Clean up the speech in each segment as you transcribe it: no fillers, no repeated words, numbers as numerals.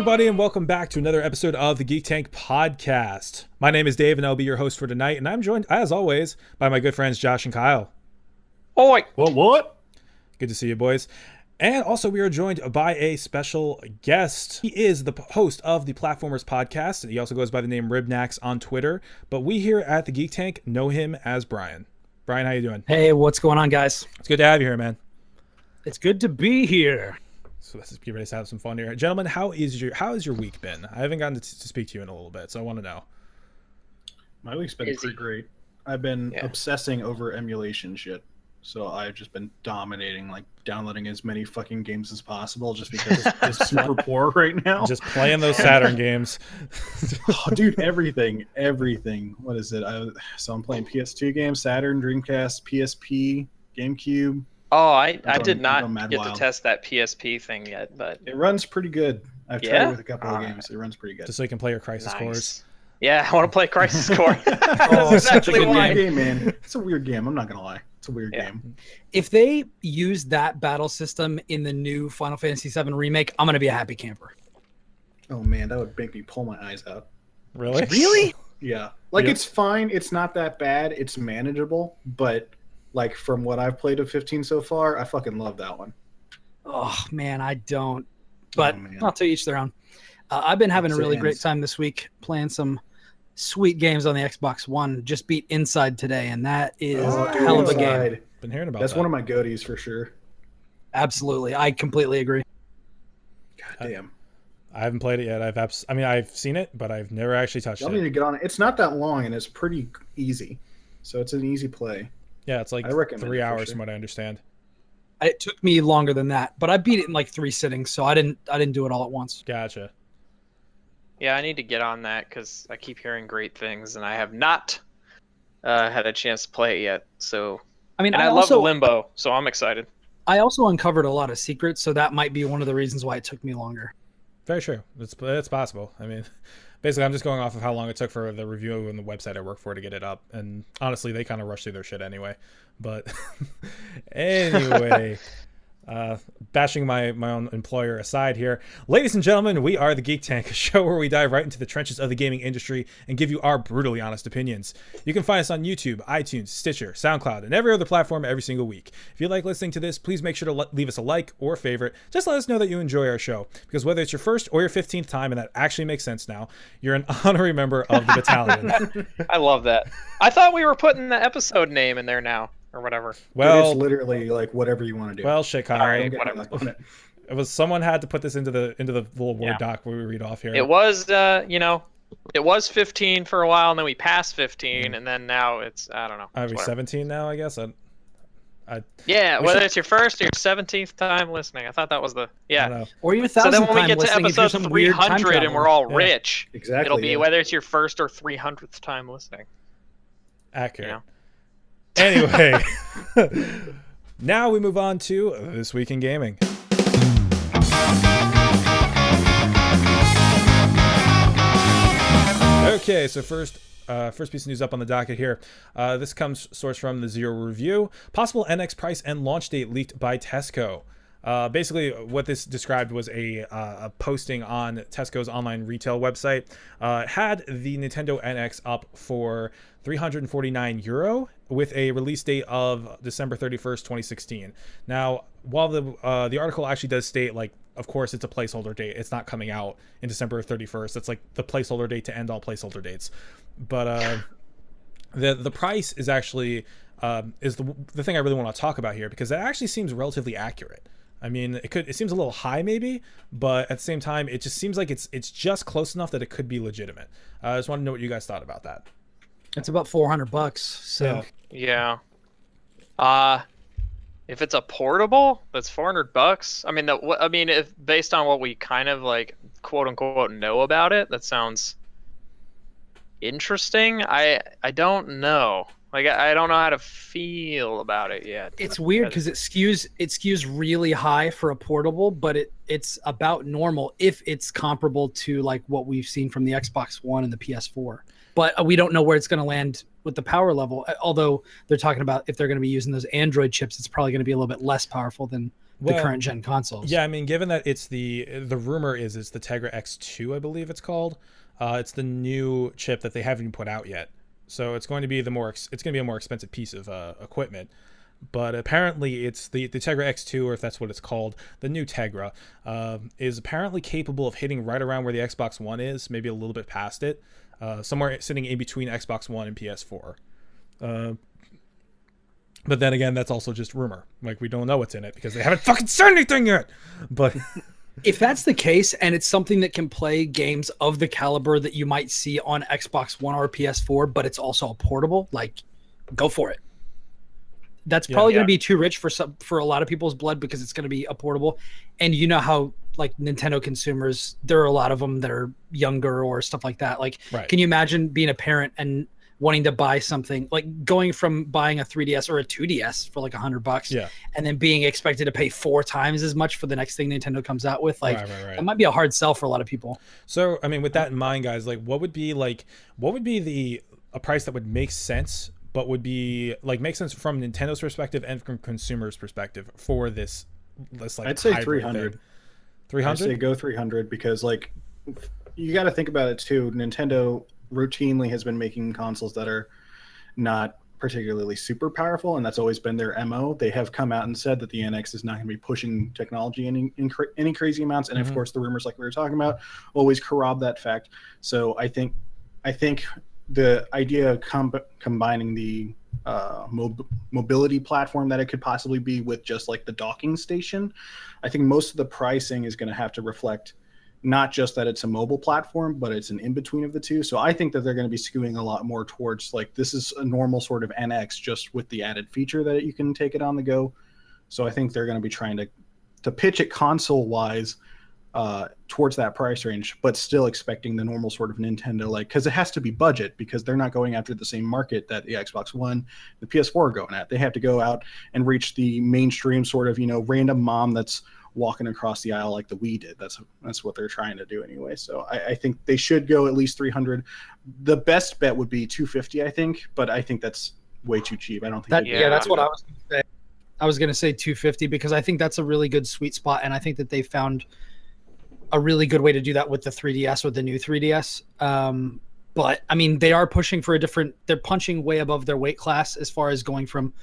everybody, and welcome back to another episode of the Geek Tank podcast. My name is Dave, and I'll be your host for tonight, and I'm joined, as always, by my good friends Josh and Kyle. Oi! What? Good to see you, boys. And also, we are joined by a special guest. He is the host of the Platformers podcast. He also goes by the name Ribnax on Twitter, but we here at the Geek Tank know him as Brian. Brian, how you doing? Hey, what's going on, guys? It's good to have you here, man. It's good to be here. So let's get ready to have some fun here. Gentlemen, how has your week been? I haven't gotten to speak to you in a little bit, so I want to know. My week's been pretty great. I've been obsessing over emulation shit. So I've just been dominating, like downloading as many fucking games as possible just because it's super poor right now. Just playing those Saturn games. Oh, dude, everything. What is it? So I'm playing PS2 games, Saturn, Dreamcast, PSP, GameCube. Oh, I did not get to test that PSP thing yet, but it runs pretty good. I've tried it with a couple of games. It runs pretty good. Just so you can play your Crisis Cores. Yeah, I want to play Crisis Core. Oh, it's such a good game, man. It's a weird game. I'm not gonna lie. It's a weird game. If they use that battle system in the new Final Fantasy VII remake, I'm gonna be a happy camper. Oh man, that would make me pull my eyes out. Really? Really? Yeah. Like it's fine. It's not that bad. It's manageable, but like from what I've played of 15 so far, I fucking love that one. Oh man, I don't. But I'll to each their own. I've been having a really great time this week playing some sweet games on the Xbox One. Just beat Inside today, and that is a hell of a game. Been hearing about That's that. one of my goatees for sure. Absolutely, I completely agree. God damn. I haven't played it yet. I've seen it, but I've never actually touched it. I need to get on it. It's not that long, and it's pretty easy. So it's an easy play. Yeah, it's like 3 hours from what I understand. It took me longer than that, but I beat it in like 3 sittings, so I didn't do it all at once. Gotcha. Yeah, I need to get on that because I keep hearing great things, and I have not had a chance to play it yet. So, I love Limbo, so I'm excited. I also uncovered a lot of secrets, so that might be one of the reasons why it took me longer. Very true. It's possible. I mean, basically, I'm just going off of how long it took for the review and the website I work for to get it up. And honestly, they kind of rush through their shit anyway. But anyway, bashing my own employer aside here, ladies and gentlemen, we are the Geek Tank, a show where we dive right into the trenches of the gaming industry and give you our brutally honest opinions. You can find us on YouTube, iTunes, Stitcher, SoundCloud, and every other platform every single week. If you like listening to this, please make sure to leave us a like or favorite. Just let us know that you enjoy our show, because whether it's your first or your 15th time, and that actually makes sense now, you're an honorary member of the battalion. I love that. I thought we were putting the episode name in there now. Or whatever. Well, it's literally like whatever you want to do. Well, shit, Kyle. All right, whatever. It was someone had to put this into the little Word doc where we read off here. It was, it was 15 for a while, and then we passed 15, and then now it's I don't know. Are we 17 now? I guess. Whether it's your first or your 17th time listening, I thought that was the or your 1000th So then when we get to listening, episode 300 and we're all rich, exactly, it'll be whether it's your first or 300th time listening. Accurate. You know? Anyway, now we move on to This Week in Gaming. Okay, so first piece of news up on the docket here. This comes sourced from the Zero Review. Possible NX price and launch date leaked by Tesco. Basically, what this described was a posting on Tesco's online retail website. Had the Nintendo NX up for €349 with a release date of December 31st, 2016. Now, while the article actually does state, like, of course, it's a placeholder date. It's not coming out in December 31st. It's like the placeholder date to end all placeholder dates. But the price is actually is the thing I really want to talk about here, because that actually seems relatively accurate. I mean, it seems a little high maybe, but at the same time, it just seems like it's just close enough that it could be legitimate. I just want to know what you guys thought about that. It's about $400, so yeah. If it's a portable, that's $400. I mean, if based on what we kind of like quote unquote know about it, that sounds interesting. I don't know. Like, I don't know how to feel about it yet. It's weird because it skews really high for a portable, but it's about normal if it's comparable to like what we've seen from the Xbox One and the PS4. But we don't know where it's going to land with the power level. Although they're talking about if they're going to be using those Android chips, it's probably going to be a little bit less powerful than the current gen consoles. Yeah, I mean, given that it's the rumor is it's the Tegra X2, I believe it's called. It's the new chip that they haven't even put out yet. So it's going to be a more expensive piece of equipment. But apparently it's the Tegra X2, or if that's what it's called, the new Tegra, is apparently capable of hitting right around where the Xbox One is, maybe a little bit past it, somewhere sitting in between Xbox One and PS4. But then again, that's also just rumor. Like, we don't know what's in it because they haven't fucking said anything yet. But if that's the case, and it's something that can play games of the caliber that you might see on Xbox One or PS4, but it's also a portable, like, go for it. That's probably going to be too rich for a lot of people's blood because it's going to be a portable. And you know how, like, Nintendo consumers, there are a lot of them that are younger or stuff like that. Like, Can you imagine being a parent and wanting to buy something, like going from buying a 3DS or a 2DS for like $100 and then being expected to pay 4 times as much for the next thing Nintendo comes out with? Like, that might be a hard sell for a lot of people. So, I mean, with that in mind, guys, like, what would be a price that would make sense, but would be like make sense from Nintendo's perspective and from consumers' perspective for this like, I'd say 300. 300? I'd say go 300 because, like, you got to think about it too. Nintendo routinely has been making consoles that are not particularly super powerful, and that's always been their MO. They have come out and said that the NX is not going to be pushing technology any crazy amounts, and of course the rumors, like we were talking about, always corroborate that fact. So I think the idea of combining the mobility platform that it could possibly be with just like the docking station, I think most of the pricing is going to have to reflect not just that it's a mobile platform, but it's an in-between of the two. So I think that they're going to be skewing a lot more towards, like, this is a normal sort of NX just with the added feature that you can take it on the go. So I think they're going to be trying to pitch it console-wise towards that price range, but still expecting the normal sort of Nintendo, like, because it has to be budget, because they're not going after the same market that the Xbox One, the PS4 are going at. They have to go out and reach the mainstream sort of, random mom that's walking across the aisle like the Wii did. That's what they're trying to do anyway. So I think they should go at least 300. The best bet would be 250, I think, but I think that's way too cheap. I don't think that's what I was going to say. I was going to say 250 because I think that's a really good sweet spot, and I think that they found a really good way to do that with the 3DS or the new 3DS. But I mean, they are pushing for they're punching way above their weight class as far as going from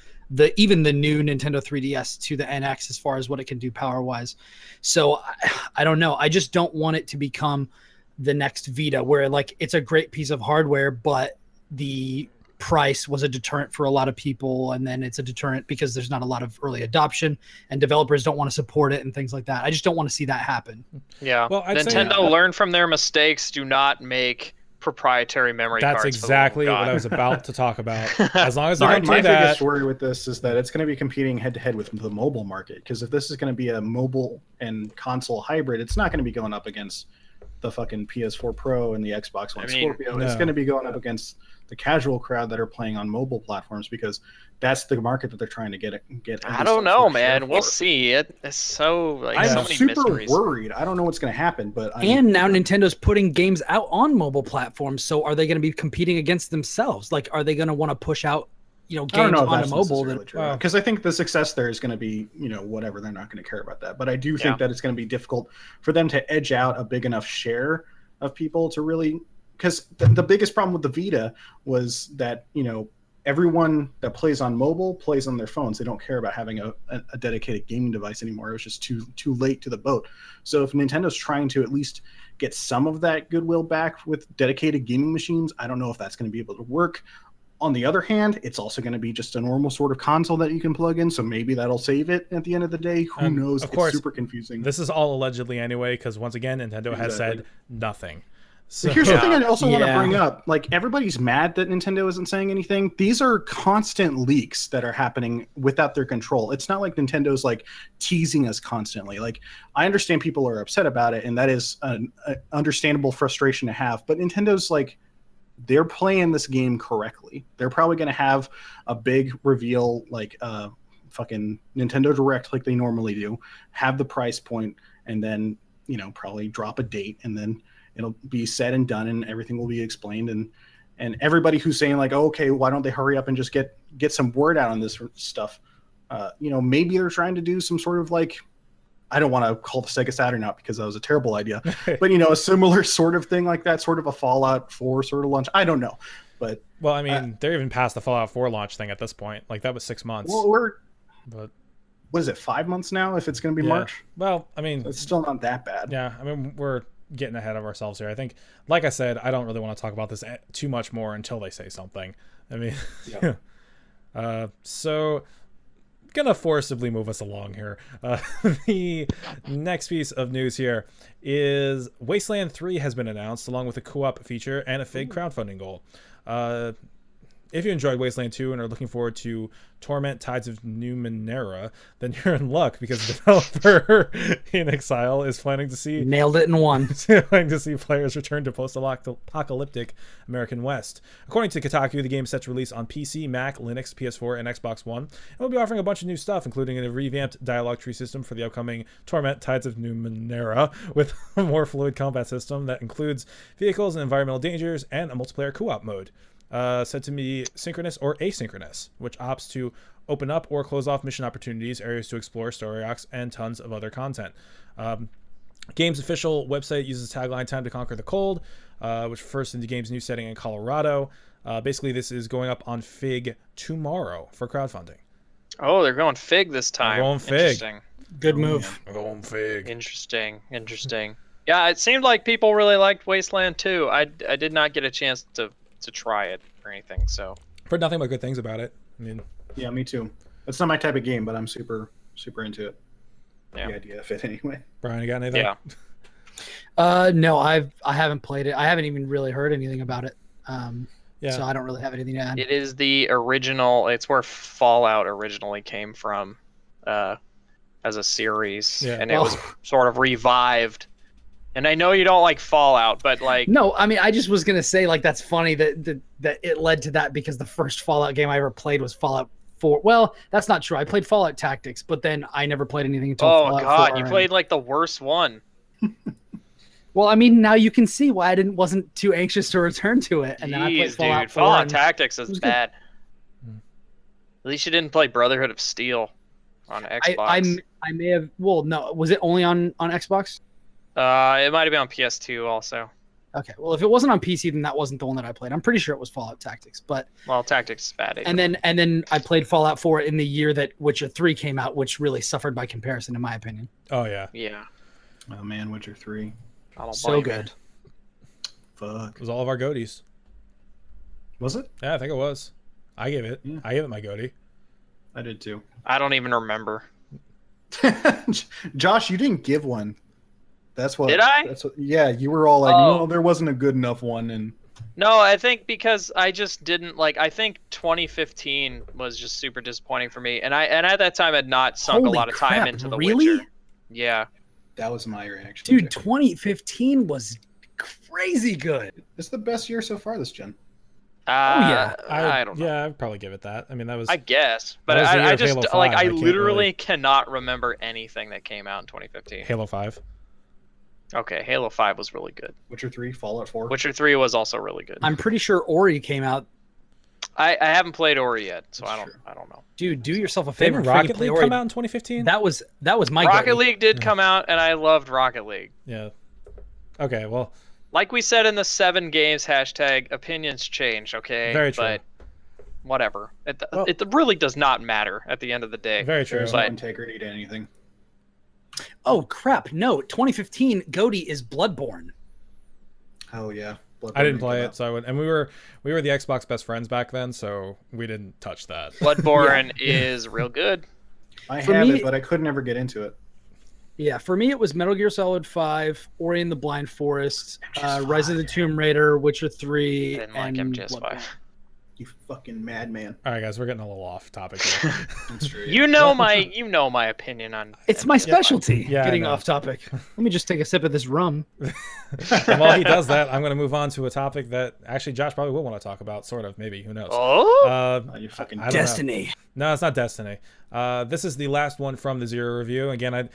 even the new Nintendo 3DS to the NX as far as what it can do power wise. So I don't know. I just don't want it to become the next Vita where, like, it's a great piece of hardware, but the price was a deterrent for a lot of people, and then it's a deterrent because there's not a lot of early adoption and developers don't want to support it and things like that. I just don't want to see that happen. Yeah. Well, Nintendo learned from their mistakes. Do not make proprietary memory cards. That's exactly what I was about to talk about. As long as they don't do my that. biggest worry with this is that it's going to be competing head to head with the mobile market, because if this is going to be a mobile and console hybrid, it's not going to be going up against the fucking PS4 Pro and the Xbox One Scorpio. No. It's going to be going up against the casual crowd that are playing on mobile platforms, because that's the market that they're trying to get. I don't know, man. We'll see. It's so, like, I'm so many super mysteries. Worried. I don't know what's going to happen, but now Nintendo's putting games out on mobile platforms. So are they going to be competing against themselves? Like, are they going to want to push out, games on a mobile? Because I think the success there is going to be, whatever. They're not going to care about that. But I do think that it's going to be difficult for them to edge out a big enough share of people to really. Because the biggest problem with the Vita was that, everyone that plays on mobile plays on their phones. They don't care about having a dedicated gaming device anymore. It was just too late to the boat. So if Nintendo's trying to at least get some of that goodwill back with dedicated gaming machines, I don't know if that's going to be able to work. On the other hand, it's also going to be just a normal sort of console that you can plug in, so maybe that'll save it at the end of the day. Who knows? Of course, it's super confusing. This is all allegedly anyway, because once again, Nintendo has said nothing. So here's something I also want to bring up. Like, everybody's mad that Nintendo isn't saying anything. These are constant leaks that are happening without their control. It's not like Nintendo's like teasing us constantly. Like, I understand people are upset about it, and that is an understandable frustration to have. But Nintendo's like, they're playing this game correctly. They're probably going to have a big reveal, like fucking Nintendo Direct, like they normally do, have the price point, and then, probably drop a date, and then it'll be said and done, and everything will be explained, And everybody who's saying like, oh, okay, why don't they hurry up and just get some word out on this stuff? Maybe they're trying to do some sort of like, I don't want to call the Sega Saturn out because that was a terrible idea, but a similar sort of thing like that, sort of a Fallout 4 sort of launch. I don't know, but well, I mean, they're even past the Fallout 4 launch thing at this point. Like that was 6 months. Well, what is it, 5 months now? If it's going to be March. Well, I mean, so it's still not that bad. Yeah, I mean, we're getting ahead of ourselves here. I think, like I said, I don't really want to talk about this too much more until they say something. I mean, so gonna forcibly move us along here. The next piece of news here is Wasteland 3 has been announced, along with a co-op feature and a FIG crowdfunding goal. If you enjoyed Wasteland 2 and are looking forward to Torment Tides of Numenera, then you're in luck because the developer in Exile is planning to see nailed it in one. Planning to see players return to post-apocalyptic American West. According to Kotaku, the game is set to release on PC, Mac, Linux, PS4, and Xbox One. And we'll be offering a bunch of new stuff, including a revamped dialogue tree system for the upcoming Torment Tides of Numenera, with a more fluid combat system that includes vehicles and environmental dangers, and a multiplayer co-op mode. Said to be synchronous or asynchronous, which opts to open up or close off mission opportunities, areas to explore, story arcs, and tons of other content. Game's official website uses the tagline "Time to Conquer the Cold," which refers to the game's new setting in Colorado. Basically, this is going up on FIG tomorrow for crowdfunding. Oh, they're going FIG this time. They're going FIG. Interesting. Good move. We're going FIG. Interesting. Yeah, it seemed like people really liked Wasteland 2. I did not get a chance to try it or anything, so I've heard nothing but good things about it. I mean, yeah, me too. It's not my type of game, but I'm super into it. Yeah. The idea of it anyway. Brian, you got anything? Yeah. No, I haven't played it. I haven't even really heard anything about it. Yeah. So I don't really have anything to add. It is the original. It's where Fallout originally came from, as a series, and it was sort of revived. And I know you don't like Fallout, but like... No, I mean, I just was going to say, like, that's funny that it led to that because the first Fallout game I ever played was Fallout 4. Well, that's not true. I played Fallout Tactics, but then I never played anything until Fallout 4. Oh, God, you played, like, the worst one. Well, I mean, now you can see why I wasn't too anxious to return to it. And then I played Fallout 4. Fallout Tactics is bad. At least you didn't play Brotherhood of Steel on Xbox. I may have... Well, no. Was it only on Xbox? It might have been on PS2 also. Okay, well, if it wasn't on PC, then that wasn't the one that I played. I'm pretty sure it was Fallout Tactics, but Tactics is bad. And then I played Fallout 4 in the year that Witcher 3 came out, which really suffered by comparison, in my opinion. Oh yeah. Yeah. Oh man, Witcher 3. So good. Fuck. It was all of our goatees. Was it? Yeah, I think it was. I gave it. Yeah. I gave it my goatee. I did too. I don't even remember. Josh, you didn't give one. That's what. Did I? That's what. Yeah, you were all like, no, there wasn't a good enough one, and. No, I think because I just didn't like. I think 2015 was just super disappointing for me, and at that time had not sunk a lot of time into The Witcher. Yeah. That was my reaction. Dude, 2015 was crazy good. It's the best year so far this gen. I don't know. Yeah, I'd probably give it that. I mean, that was. I guess, but I just like I literally cannot remember anything that came out in 2015. Halo 5. Okay, Halo 5 was really good. Witcher 3, Fallout 4. Witcher 3 was also really good. I'm pretty sure Ori came out. I haven't played Ori yet, so I don't know. Dude, do yourself a favor. Didn't Rocket League come out in 2015? That was my Rocket League did come out, and I loved Rocket League. Yeah. Okay, well. Like we said in the 7 games hashtag, opinions change, okay? Very true. But whatever. It really does not matter at the end of the day. Very true. There's no integrity to anything. Oh crap! No, 2015 GOTY is Bloodborne. Oh yeah, Bloodborne I didn't play it, so I would. And we were the Xbox best friends back then, so we didn't touch that. Bloodborne is real good. I have it, but I could never get into it. Yeah, for me it was Metal Gear Solid 5, Ori and the Blind Forest, Rise of the Tomb Raider, Witcher 3, I didn't like MGS5. You fucking madman. All right, guys, we're getting a little off topic here. That's true. You know my opinion on. It's my specialty. Yeah, getting off topic. Let me just take a sip of this rum. While he does that, I'm going to move on to a topic that actually Josh probably will want to talk about. Sort of, maybe. Who knows? Oh, you fucking Destiny. No, it's not Destiny. This is the last one from the Zero review. Again,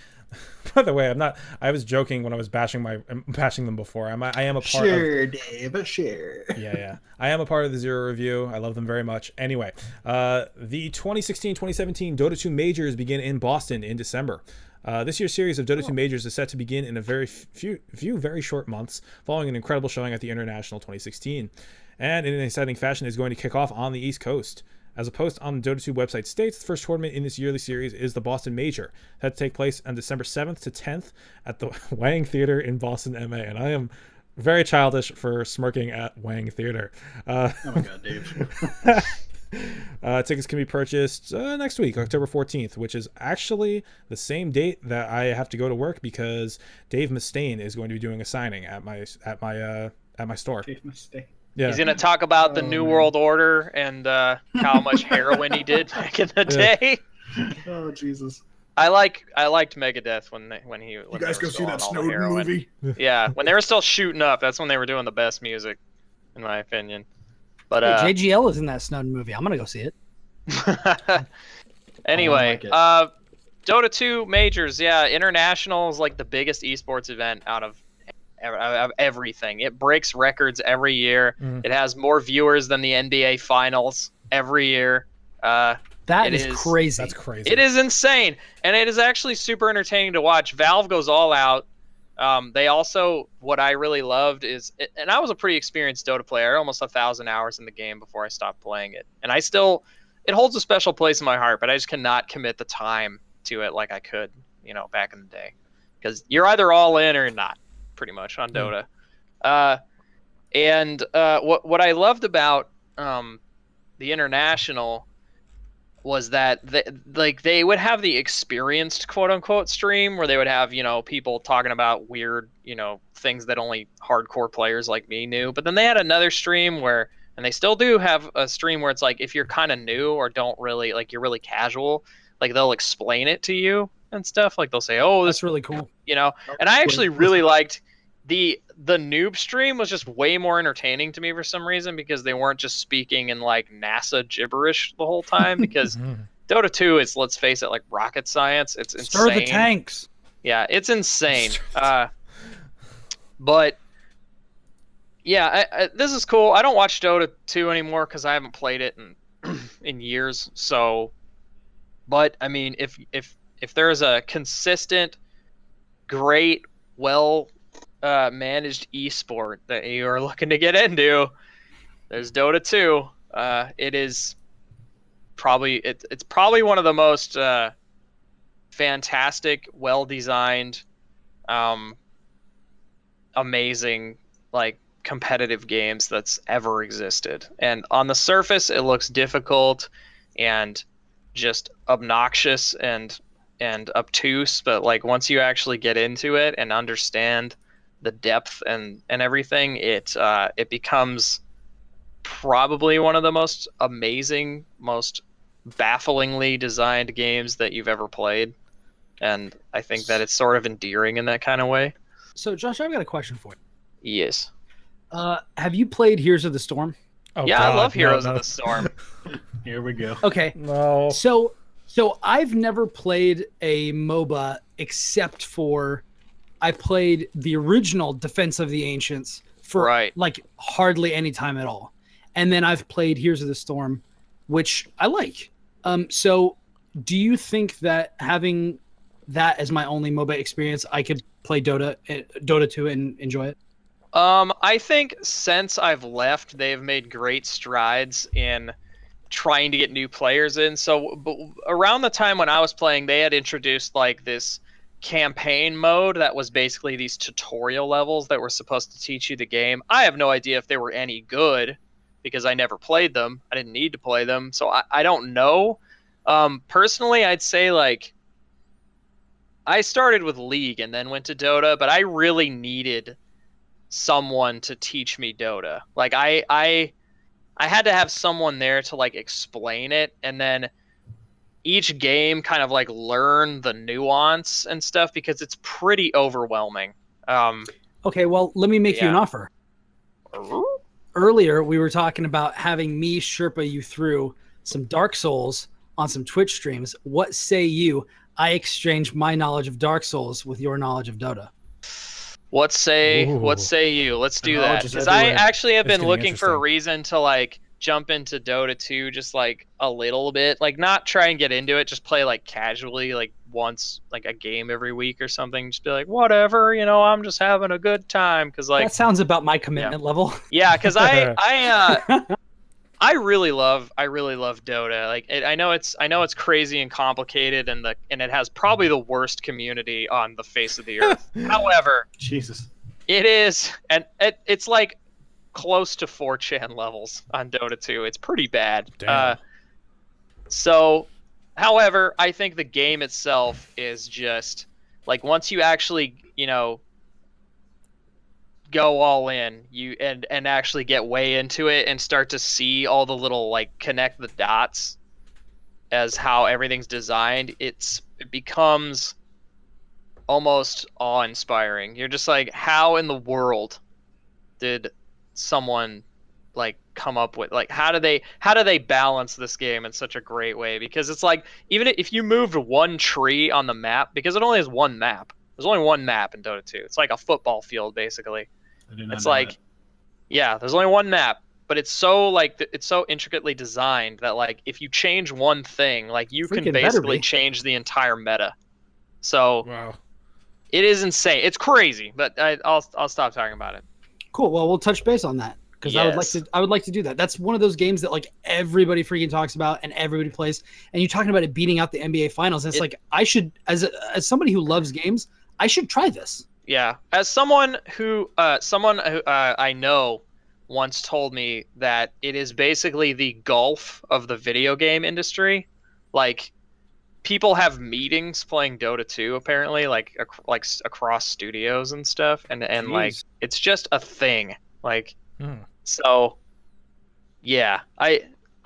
by the way, I was joking when I was bashing them before. I am a part of Dave, sure. Yeah. I am a part of the Zero review. I love them very much. Anyway, the 2016-2017 Dota 2 majors begin in Boston in December. This year's series of Dota 2 majors is set to begin in a very very short months, following an incredible showing at the International 2016. And in an exciting fashion, is going to kick off on the East Coast. As a post on the Dota 2 website states, the first tournament in this yearly series is the Boston Major. That to take place on December 7th to 10th at the Wang Theater in Boston, MA. And I am very childish for smirking at Wang Theater. Oh my God, Dave. Tickets can be purchased next week, October 14th, which is actually the same date that I have to go to work because Dave Mustaine is going to be doing a signing at my store. Dave Mustaine. Yeah. He's going to talk about the New World Order and how much heroin he did back in the day. Oh, Jesus. I liked Megadeth when you guys go see that Snowden movie? Yeah, when they were still shooting up, that's when they were doing the best music, in my opinion. But hey, JGL is in that Snowden movie. I'm gonna go see it. Anyway, Dota 2 majors, yeah, international is like the biggest esports event out of everything. It breaks records every year. It has more viewers than the NBA Finals every year. That is crazy. That's crazy. It is insane, and it is actually super entertaining to watch. Valve goes all out. They also, what I really loved is, and I was a pretty experienced Dota player, almost 1,000 hours in the game before I stopped playing it, and it holds a special place in my heart, but I just cannot commit the time to it like I could, back in the day, because you're either all in or not, pretty much on Dota. And what I loved about the International was that they would have the experienced quote unquote stream where they would have, people talking about weird, things that only hardcore players like me knew. But then they had another stream where, and they still do have a stream where it's like, if you're kind of new or don't really, like, you're really casual, like they'll explain it to you and stuff. Like they'll say, oh, that's really cool. And I actually really liked the noob stream was just way more entertaining to me for some reason, because they weren't just speaking in like NASA gibberish the whole time, because Dota 2 is, let's face it, like rocket science. It's insane. Stir the tanks. Yeah, it's insane. But yeah, this is cool. I don't watch Dota 2 anymore because I haven't played it in years. So, but I mean, if there's a consistent, great, managed esport that you are looking to get into, there's Dota 2. It is probably it's probably one of the most fantastic, well-designed, amazing, like, competitive games that's ever existed. And on the surface, it looks difficult and just obnoxious and obtuse, but like once you actually get into it and understand the depth and everything, it becomes probably one of the most amazing, most bafflingly designed games that you've ever played. And I think that it's sort of endearing in that kind of way. So Josh, I've got a question for you. Yes. Have you played Heroes of the Storm? Oh, yeah, God, I love Heroes of the Storm. Here we go. Okay. No. So I've never played a MOBA except for I played the original Defense of the Ancients for like hardly any time at all. And then I've played Heroes of the Storm, which I like. So do you think that having that as my only MOBA experience, I could play Dota 2 and enjoy it? I think since I've left, they've made great strides in trying to get new players in. So around the time when I was playing, they had introduced like this campaign mode that was basically these tutorial levels that were supposed to teach you the game. I have no idea if they were any good because I never played them. I didn't need to play them, so I don't know. Personally, I'd say like I started with League and then went to Dota, but I really needed someone to teach me Dota. Like I had to have someone there to like explain it, and then each game kind of like learn the nuance and stuff, because it's pretty overwhelming. Okay, well, let me make you an offer. Earlier, we were talking about having me Sherpa you through some Dark Souls on some Twitch streams. What say you? I exchange my knowledge of Dark Souls with your knowledge of Dota. What say you? Let's do that. Because I actually have been looking for a reason to like jump into Dota 2 just like a little bit. Like not try and get into it, just play like casually, like once, like a game every week or something. Just be like, whatever, you know, I'm just having a good time. Because like that sounds about my commitment level. Yeah, because I really love Dota. Like I know it's crazy and complicated, and it has probably the worst community on the face of the earth. However, Jesus, it is, and it's like close to 4chan levels on Dota 2. It's pretty bad. So, however, I think the game itself is just like once you actually, you know, go all in, you and actually get way into it and start to see all the little like connect the dots as how everything's designed, it becomes almost awe-inspiring. You're just like, how in the world did someone like come up with, like, how do they balance this game in such a great way? Because it's like, even if you moved one tree on the map, because it only has one map, there's only one map in Dota 2. It's like a football field basically. It's like that. Yeah, there's only one map, but it's so like it's so intricately designed that like if you change one thing, like you can basically change the entire meta. So wow, it is insane. It's crazy, but I'll stop talking about it. Cool. Well, we'll touch base on that because I would like to do that. That's one of those games that like everybody freaking talks about and everybody plays. And you're talking about it beating out the NBA Finals. And it's like I should, as somebody who loves games, I should try this. Yeah, as someone who I know once told me that it is basically the golf of the video game industry. Like, people have meetings playing Dota 2 apparently, like across studios and stuff, and like it's just a thing. Like, so yeah, I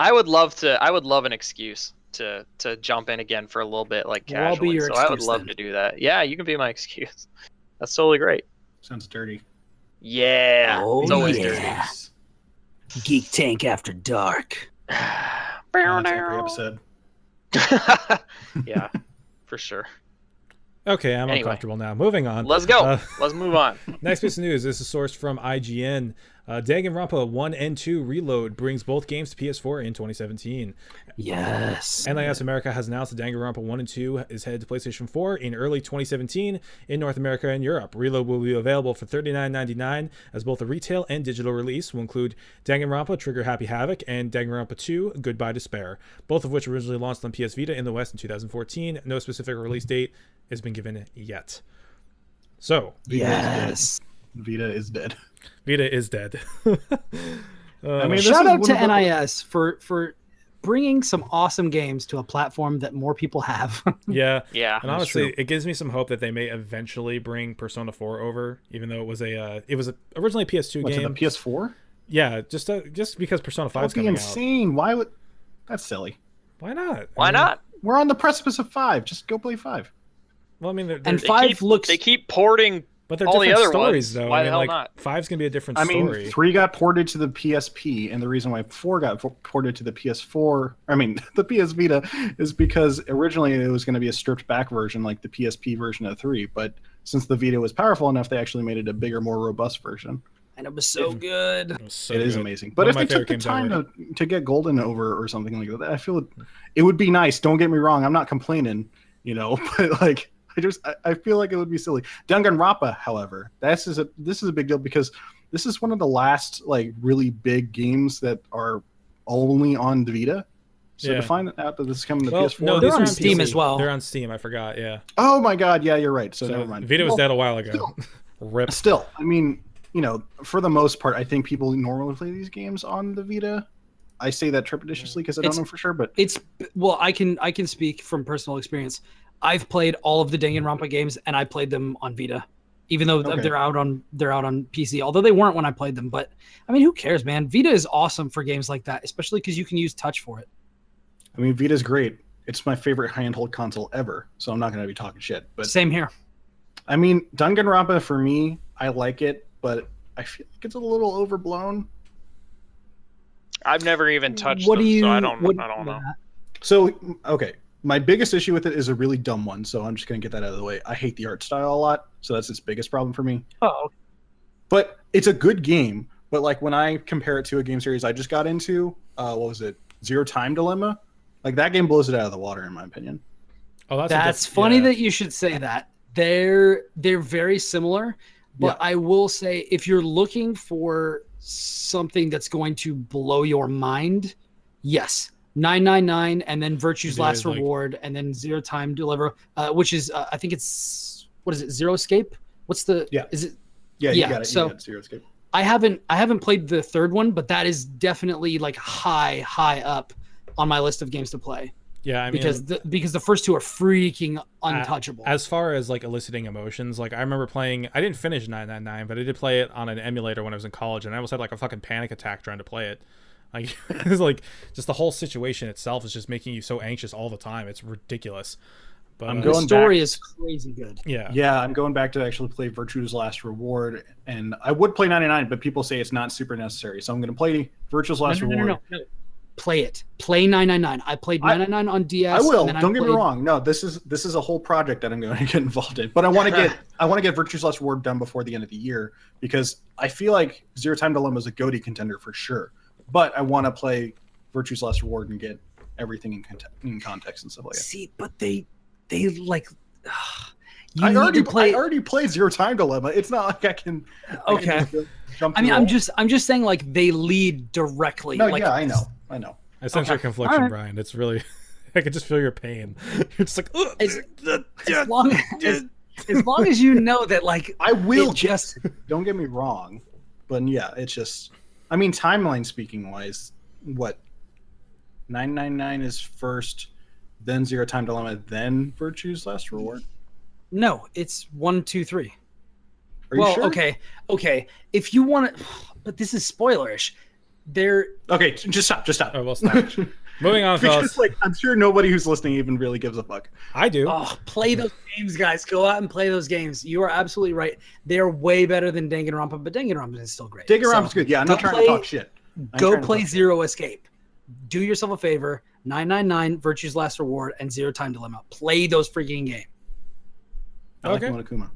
would love an excuse to jump in again for a little bit, like casually. I'll be your excuse, I would love to do that. Yeah, you can be my excuse. That's totally great. Sounds dirty. Yeah. It's always dirty. Geek Tank After Dark. Every episode. Yeah, for sure. Okay, I'm uncomfortable now. Moving on. Let's go. Let's move on. Next piece of news. This is sourced from IGN. Danganronpa 1 and 2 Reload brings both games to PS4 in 2017. Yes. NIS America has announced that Danganronpa 1 and 2 is headed to PlayStation 4 in early 2017 in North America and Europe. Reload will be available for $39.99 as both a retail and digital release. Will include Danganronpa Trigger Happy Havoc and Danganronpa 2 Goodbye Despair, both of which originally launched on PS Vita in the West in 2014. No specific release date has been given yet. So, yes. Vita is dead. Vita is dead. I mean, shout out to NIS for bringing some awesome games to a platform that more people have. Yeah. And honestly, it gives me some hope that they may eventually bring Persona 4 over, even though it was originally a PS2 game. To the PS4? Yeah, just because Persona 5 is coming insane. Why would that's silly? Why not? Why not? We're on the precipice of 5. Just go play 5. Well, I mean, and 5 looks. They keep porting. But they're all different the other stories, ones. though. Why I mean, the hell like, not? 5's gonna be a different story. 3 got ported to the PSP, and the reason why 4 got ported to the PS4, the PS Vita, is because originally it was going to be a stripped back version, like the PSP version of 3. But since the Vita was powerful enough, they actually made it a bigger, more robust version. And it was so good. It is amazing. But if they took the time to get Golden over or something like that, I feel it would be nice. Don't get me wrong. I'm not complaining, but like. I feel like it would be silly. Danganronpa, however, this is a big deal because this is one of the last like really big games that are only on the Vita. So to find out that this is coming to PS4, no, they're on Steam as well. They're on Steam. I forgot. Yeah. Oh my God, yeah, you're right. So never mind. Vita was dead a while ago. Rip. Still, I mean, for the most part, I think people normally play these games on the Vita. I say that trepidatiously because I don't know for sure, but I can speak from personal experience. I've played all of the Danganronpa games, and I played them on Vita, even though they're out on PC. Although they weren't when I played them, but I mean, who cares, man? Vita is awesome for games like that, especially because you can use touch for it. I mean, Vita's great. It's my favorite handheld console ever, so I'm not going to be talking shit. But same here. I mean, Danganronpa for me, I like it, but I feel like it's a little overblown. I've never even touched them, so I don't know. So, okay. My biggest issue with it is a really dumb one, so I'm just going to get that out of the way. I hate the art style a lot, so that's its biggest problem for me. Oh, okay. But it's a good game. But like when I compare it to a game series I just got into, what was it? Zero Time Dilemma? Like that game blows it out of the water, in my opinion. Oh, that's funny that you should say that. They're very similar, but I will say if you're looking for something that's going to blow your mind, yes. 999 and then Virtue's Last Reward and then Zero Time Deliver, which is I think it's what is it? Zero Escape? What's the is it? Yeah, you got it. So you got Zero Escape. I haven't played the third one, but that is definitely like high up on my list of games to play. Yeah, I mean, because the first two are freaking untouchable. As far as like eliciting emotions, like I remember playing. I didn't finish 999, but I did play it on an emulator when I was in college, and I almost had like a fucking panic attack trying to play it. Like it's like just the whole situation itself is just making you so anxious all the time. It's ridiculous. But the story is crazy good. Yeah, I'm going back to actually play Virtue's Last Reward, and I would play 99, but people say it's not super necessary, so I'm going to play Virtue's Last Reward. No. Play it. Play 999. I played 999 on DS. I will. Don't get me wrong. No, this is a whole project that I'm going to get involved in. But I want to get Virtue's Last Reward done before the end of the year because I feel like Zero Time Dilemma is a GOTY contender for sure. But I want to play Virtue's Last Reward and get everything in context and stuff like that. See, but they like. I already played Zero Time Dilemma. It's not like I can. Okay. I'm just saying like they lead directly. No, like, yeah, I know. I sense your confliction, right. Brian. It's really, I can just feel your pain. You're just like, as long as you know that, like, I will just. Don't get me wrong, but yeah, it's just. I mean, timeline speaking wise, what 999 is first, then Zero Time Dilemma, then Virtue's Last Reward. No, it's 1, 2, 3. Are you sure? Okay. If you want to, but this is spoilerish. Okay, just stop. Oh, well, stop. Moving on, fellas. Like, I'm sure nobody who's listening even really gives a fuck. I do. Oh, play those games, guys. Go out and play those games. You are absolutely right. They're way better than Danganronpa, but Danganronpa is still great. Danganronpa's good. Yeah, I'm not trying to talk shit. Go play Zero Escape. Do yourself a favor. 999, Virtue's Last Reward, and Zero Time Dilemma. Play those freaking games. I like Monokuma.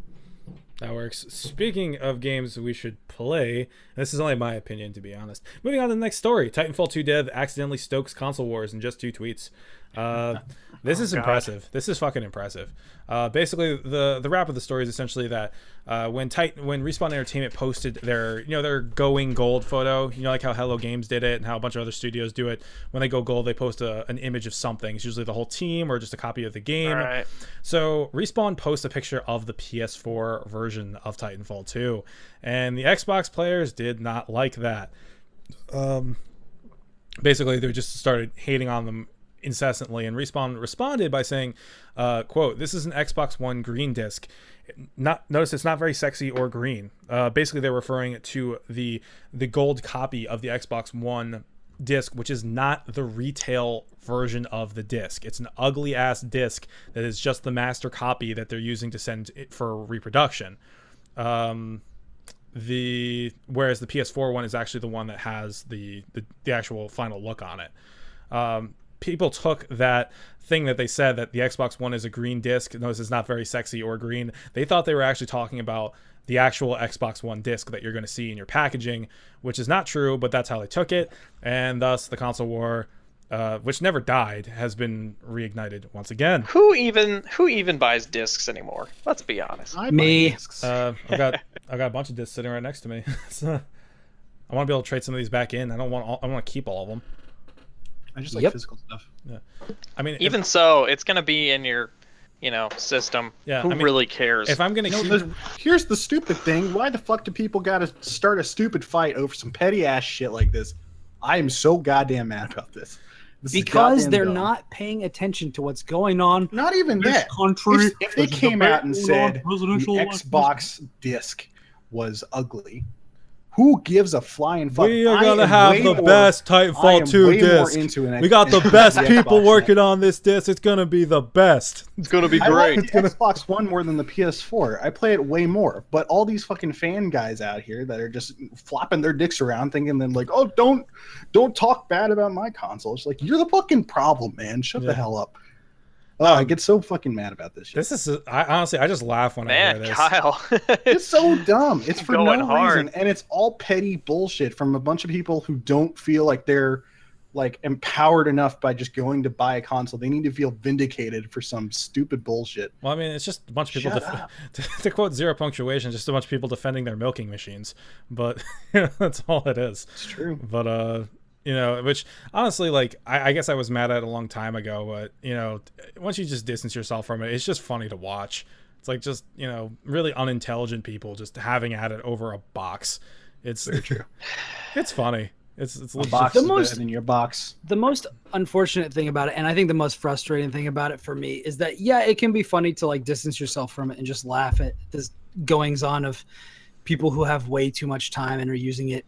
That works. Speaking of games we should play, this is only my opinion, to be honest. Moving on to the next story. Titanfall 2 dev accidentally stokes console wars in just 2 tweets. This is impressive. This is fucking impressive. Basically, the wrap of the story is essentially that when Respawn Entertainment posted their going gold photo, like how Hello Games did it and how a bunch of other studios do it. When they go gold, they post an image of something. It's usually the whole team or just a copy of the game. Right. So Respawn posts a picture of the PS4 version of Titanfall 2, and the Xbox players did not like that. Basically, they just started hating on them incessantly, and Respawn responded by saying, quote, "This is an Xbox One green disc. Notice it's not very sexy or green." Basically, they're referring to the gold copy of the Xbox One disc, which is not the retail version of the disc. It's an ugly ass disc that is just the master copy that they're using to send it for reproduction. Whereas the PS4 one is actually the one that has the actual final look on it. People took that thing that they said that the Xbox One is a green disc. Notice it's not very sexy or green. They thought they were actually talking about the actual Xbox One disc that you're going to see in your packaging, which is not true, but that's how they took it. And thus the console war, which never died, has been reignited once again. Who even buys discs anymore? Let's be honest. Me. I've got a bunch of discs sitting right next to me. So I want to be able to trade some of these back in. I want to keep all of them. I just like physical stuff. Yeah, I mean, even so, it's gonna be in your, system. Yeah, who really cares? If I'm gonna here's the stupid thing. Why the fuck do people gotta start a stupid fight over some petty ass shit like this? I am so goddamn mad about this. Because they're not paying attention to what's going on. Not even that. Country. If they came out and said the Xbox disc was ugly, Who gives a flying fuck? We are gonna have the best Titanfall 2 disc. We got the best people working on this disc. It's gonna be the best. It's gonna be great. I like the Xbox One more than the PS4. I play it way more. But all these fucking fan guys out here that are just flopping their dicks around, thinking then like, oh, don't talk bad about my console. It's like, you're the fucking problem, man. Shut the hell up. Oh, I get so fucking mad about this shit. This is honestly, I just laugh when I hear this. Kyle. It's so dumb. It's for no reason, and it's all petty bullshit from a bunch of people who don't feel like they're like empowered enough by just going to buy a console. They need to feel vindicated for some stupid bullshit. Well, I mean, it's just a bunch of people to quote Zero Punctuation, just a bunch of people defending their milking machines. But that's all it is. It's true. But which honestly, like, I guess I was mad at it a long time ago, but once you just distance yourself from it, it's just funny to watch. It's like just, really unintelligent people just having at it over a box. It's very true. It's funny. It's a box in your box. The most unfortunate thing about it, and I think the most frustrating thing about it for me, is that it can be funny to like distance yourself from it and just laugh at this goings on of people who have way too much time and are using it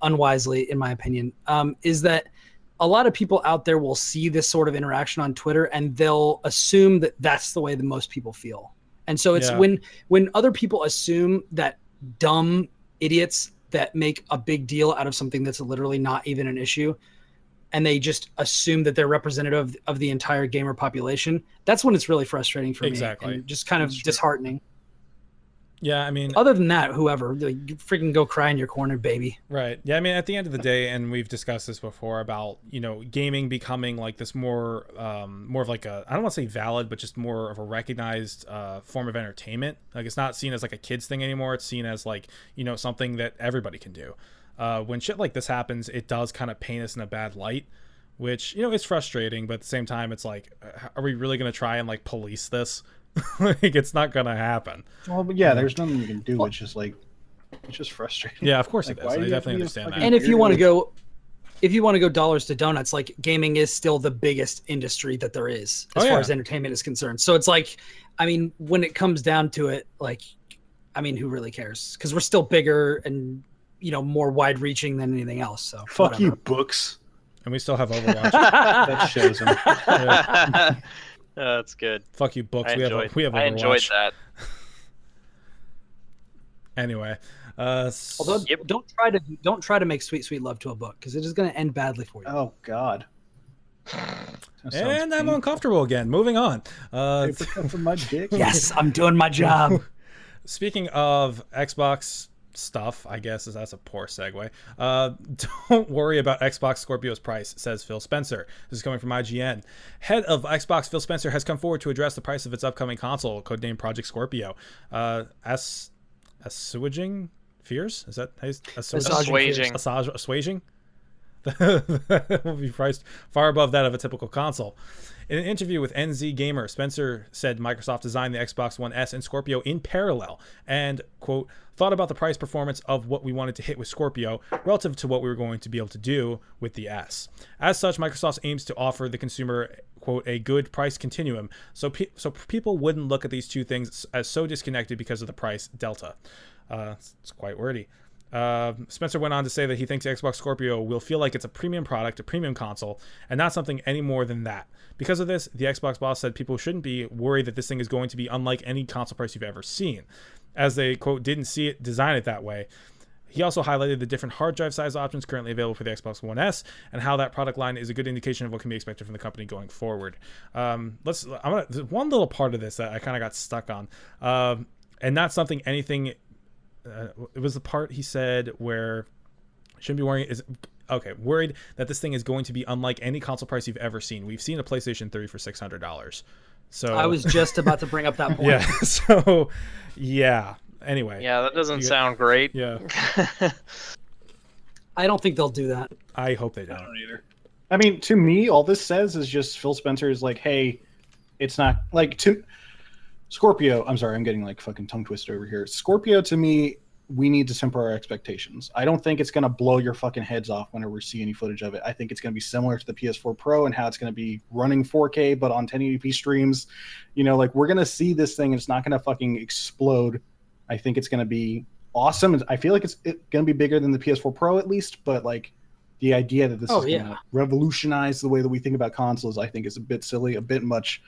unwisely, in my opinion, is that a lot of people out there will see this sort of interaction on Twitter and they'll assume that that's the way that most people feel. And so it's when other people assume that dumb idiots that make a big deal out of something that's literally not even an issue, and they just assume that they're representative of the entire gamer population, that's when it's really frustrating for me and just kind of disheartening. Yeah, I mean, other than that, whoever, like, you freaking go cry in your corner, baby. Right. Yeah, I mean, at the end of the day, and we've discussed this before about, gaming becoming like this more of like a, I don't want to say valid, but just more of a recognized form of entertainment. Like, it's not seen as like a kid's thing anymore. It's seen as like, something that everybody can do. When shit like this happens, it does kind of paint us in a bad light, which, it's frustrating, but at the same time, it's like, are we really going to try and like police this? Like, it's not gonna happen. Well, but yeah, there's nothing you can do. It's just frustrating. Yeah, of course it is. I definitely understand that. And if you want to go dollars to donuts, like, gaming is still the biggest industry that there is as far as entertainment is concerned. So it's like, I mean, when it comes down to it, like, I mean, who really cares? Because we're still bigger and more wide reaching than anything else. So fuck you, books. And we still have Overwatch. That shows them. Yeah. That's good. Fuck you, books. We have Overwatch. I enjoyed that. Anyway, although don't try to make sweet love to a book, because it is going to end badly for you. Oh God. And I'm uncomfortable again. Moving on. For my dick. Yes, I'm doing my job. Speaking of Xbox stuff, I guess that's a poor segue. Don't worry about Xbox Scorpio's price, says Phil Spencer. This is coming from IGN. Head of Xbox Phil Spencer has come forward to address the price of its upcoming console, codenamed Project Scorpio. Assuaging fears? Is that assuaging? Will be priced far above that of a typical console. In an interview with NZ Gamer, Spencer said Microsoft designed the Xbox One S and Scorpio in parallel and, quote, thought about the price performance of what we wanted to hit with Scorpio relative to what we were going to be able to do with the S. As such, Microsoft aims to offer the consumer, quote, a good price continuum, so people wouldn't look at these two things as so disconnected because of the price delta. It's quite wordy. Spencer went on to say that he thinks Xbox Scorpio will feel like it's a premium product, a premium console, and not something any more than that. Because of this, the Xbox boss said people shouldn't be worried that this thing is going to be unlike any console price you've ever seen, as they, quote, didn't see it design it that way. He also highlighted the different hard drive size options currently available for the Xbox One S and how that product line is a good indication of what can be expected from the company going forward. There's one little part of this that I kind of got stuck on, and not something anything. It was the part he said where shouldn't be worrying worried that this thing is going to be unlike any console price you've ever seen. We've seen a PlayStation 3 for $600. So I was just about to bring up that point. Yeah. So yeah. Anyway. Yeah, that doesn't sound great. Yeah. I don't think they'll do that. I hope they don't. I don't either. I mean, to me, all this says is just Phil Spencer is like, hey, it's not like to Scorpio. I'm sorry, I'm getting like fucking tongue twisted over here. Scorpio, to me, we need to temper our expectations. I don't think it's going to blow your fucking heads off whenever we see any footage of it. I think it's going to be similar to the PS4 Pro and how it's going to be running 4K, but on 1080p streams. You know, like, we're going to see this thing and it's not going to fucking explode. I think it's going to be awesome. I feel like it's going to be bigger than the PS4 Pro at least, but like the idea that this is going to revolutionize the way that we think about consoles, I think is a bit silly, a bit much,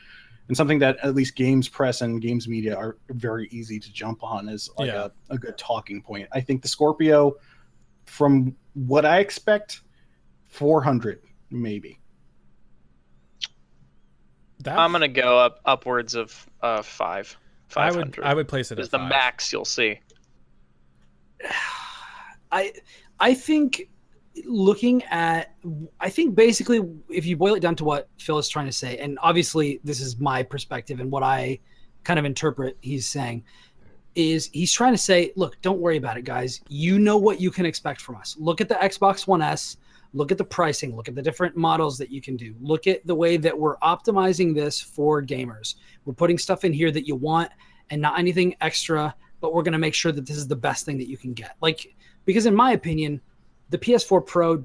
and something that at least games press and games media are very easy to jump on as like a good talking point. I think the Scorpio, from what I expect, 400 maybe. I'm gonna go upwards of 500. I would place it as the max you'll see. I think basically if you boil it down to what Phil is trying to say, and obviously this is my perspective and what I kind of interpret he's saying, is he's trying to say, look, don't worry about it, guys. You know what you can expect from us. Look at the Xbox One S. Look at the pricing. Look at the different models that you can do. Look at the way that we're optimizing this for gamers. We're putting stuff in here that you want and not anything extra, but we're going to make sure that this is the best thing that you can get. Like, because in my opinion, the PS4 Pro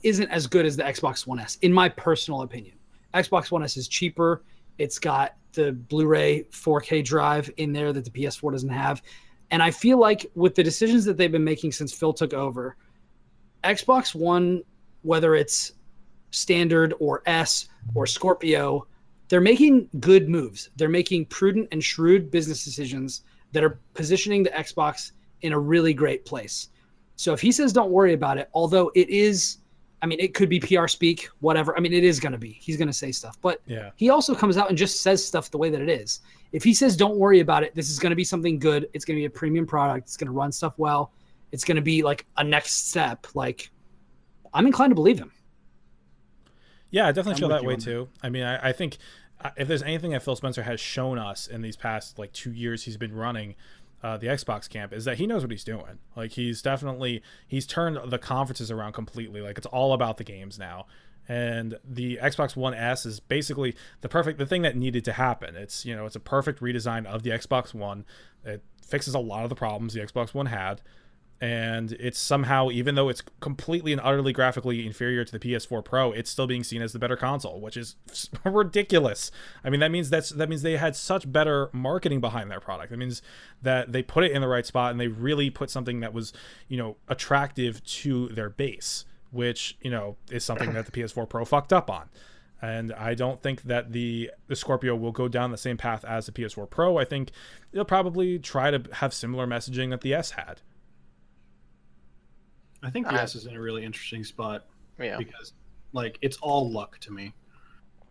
isn't as good as the Xbox One S, in my personal opinion. Xbox One S is cheaper. It's got the Blu-ray 4K drive in there that the PS4 doesn't have. And I feel like with the decisions that they've been making since Phil took over, Xbox One, whether it's standard or S or Scorpio, they're making good moves. They're making prudent and shrewd business decisions that are positioning the Xbox in a really great place. So if he says don't worry about it, although it is, I mean, it could be PR speak, whatever. I mean, it is going to be. He's going to say stuff. But he also comes out and just says stuff the way that it is. If he says don't worry about it, this is going to be something good. It's going to be a premium product. It's going to run stuff well. It's going to be like a next step. Like, I'm inclined to believe him. Yeah, I definitely feel that way too. I mean, I think if there's anything that Phil Spencer has shown us in these past like 2 years he's been running the Xbox camp, is that he knows what he's doing. Like, he's turned the conferences around completely. Like, it's all about the games now. And the Xbox One S is basically the thing that needed to happen. It's, you know, it's a perfect redesign of the Xbox One. It fixes a lot of the problems the Xbox One had. And it's somehow, even though it's completely and utterly graphically inferior to the PS4 Pro, it's still being seen as the better console, which is ridiculous. I mean, that means they had such better marketing behind their product. That means that they put it in the right spot and they really put something that was, you know, attractive to their base, which, you know, is something that the PS4 Pro fucked up on. And I don't think that the Scorpio will go down the same path as the PS4 Pro. I think they'll probably try to have similar messaging that the S had. I think the S is in a really interesting spot because, like, it's all luck to me.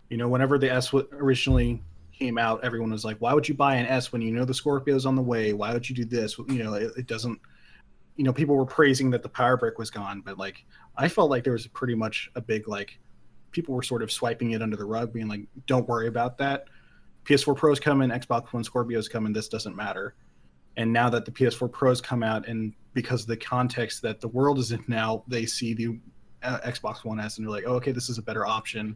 You know, whenever the S originally came out, everyone was like, why would you buy an S when you know the Scorpio's on the way? Why would you do this? You know, it doesn't, you know, people were praising that the power brick was gone, but, like, I felt like there was pretty much a big, like, people were sort of swiping it under the rug, being like, don't worry about that. PS4 Pro's coming, Xbox One Scorpio's coming, this doesn't matter. And now that the PS4 Pros come out, and because of the context that the world is in now, they see the Xbox One S and they're like, oh, okay, this is a better option.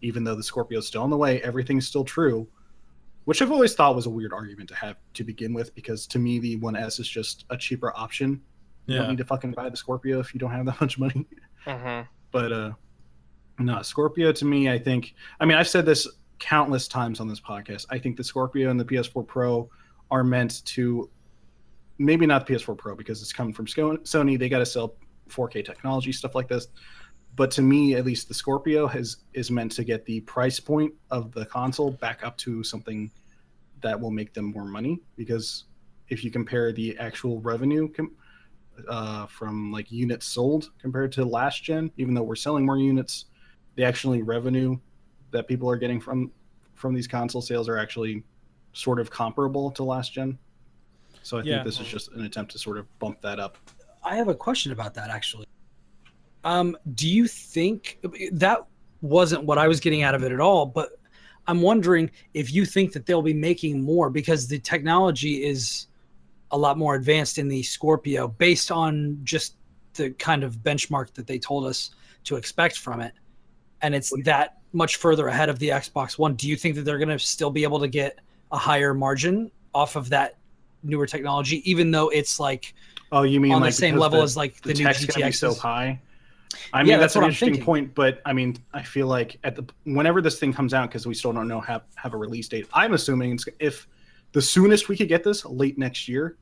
Even though the Scorpio's still on the way, everything's still true, which I've always thought was a weird argument to have to begin with, because to me, the One S is just a cheaper option. You don't need to fucking buy the Scorpio if you don't have that much money. But no, Scorpio to me, I think, I mean, I've said this countless times on this podcast. I think the Scorpio and the PS4 Pro are meant to, maybe not the PS4 Pro because it's coming from Sony. They got to sell 4K technology, stuff like this. But to me, at least the Scorpio is meant to get the price point of the console back up to something that will make them more money. Because if you compare the actual revenue from like units sold compared to last gen, even though we're selling more units, the actually revenue that people are getting from these console sales are actually sort of comparable to last gen. So I think this is just an attempt to sort of bump that up. I have a question about that, actually. Do you think that wasn't what I was getting out of it at all, but I'm wondering if you think that they'll be making more because the technology is a lot more advanced in the Scorpio based on just the kind of benchmark that they told us to expect from it. And it's that much further ahead of the Xbox One. Do you think that they're going to still be able to get a higher margin off of that newer technology, even though it's like, oh, you mean on like the same level as like the new GTX so high? I mean, that's an interesting point, but I mean, I feel like whenever this thing comes out, because we still don't know have a release date. I'm assuming if the soonest we could get this late next year,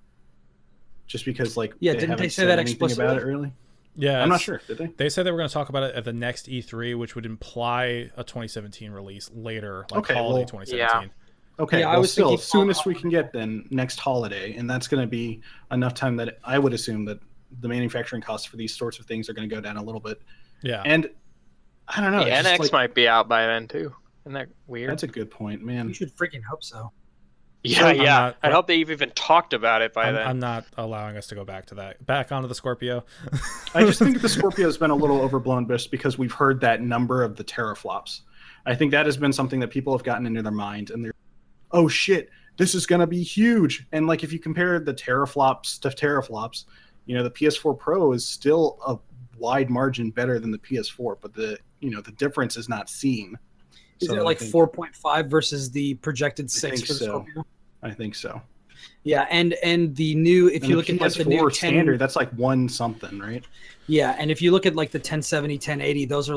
just because like didn't they say that explicitly about it really? Yeah, I'm not sure. Did they? They said they were going to talk about it at the next E3, which would imply a 2017 release later, like holiday 2017. Yeah. Okay, well, still, soonest we can get then next holiday, and that's going to be enough time that I would assume that the manufacturing costs for these sorts of things are going to go down a little bit. Yeah, and I don't know. The NX might be out by then too. Isn't that weird? That's a good point, man. You should freaking hope so. Yeah. I hope they've even talked about it by then. I'm not allowing us to go back to that. Back onto the Scorpio. I just think the Scorpio has been a little overblown just because we've heard that number of the teraflops. I think that has been something that people have gotten into their mind, and they're, oh shit, this is going to be huge. And like if you compare the teraflops to teraflops, you know, the PS4 Pro is still a wide margin better than the PS4, but the difference is not seen. Is it like 4.5 versus the projected 6 for the Scorpio? I think so. Yeah, and the new, if you look at like the new standard, that's like 1 something, right? Yeah, and if you look at like the 1070, 1080, those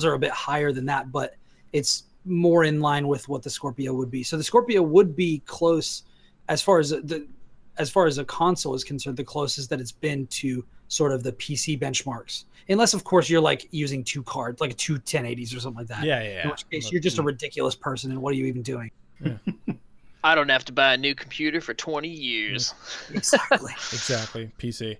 are a bit higher than that, but it's more in line with what the Scorpio would be. So the Scorpio would be close as far as a console is concerned, the closest that it's been to sort of the PC benchmarks. Unless, of course, you're like using 2 cards, like 2 1080s or something like that. Yeah. In which case, you're just a ridiculous person, and what are you even doing? Yeah. I don't have to buy a new computer for 20 years. Exactly. Exactly. PC.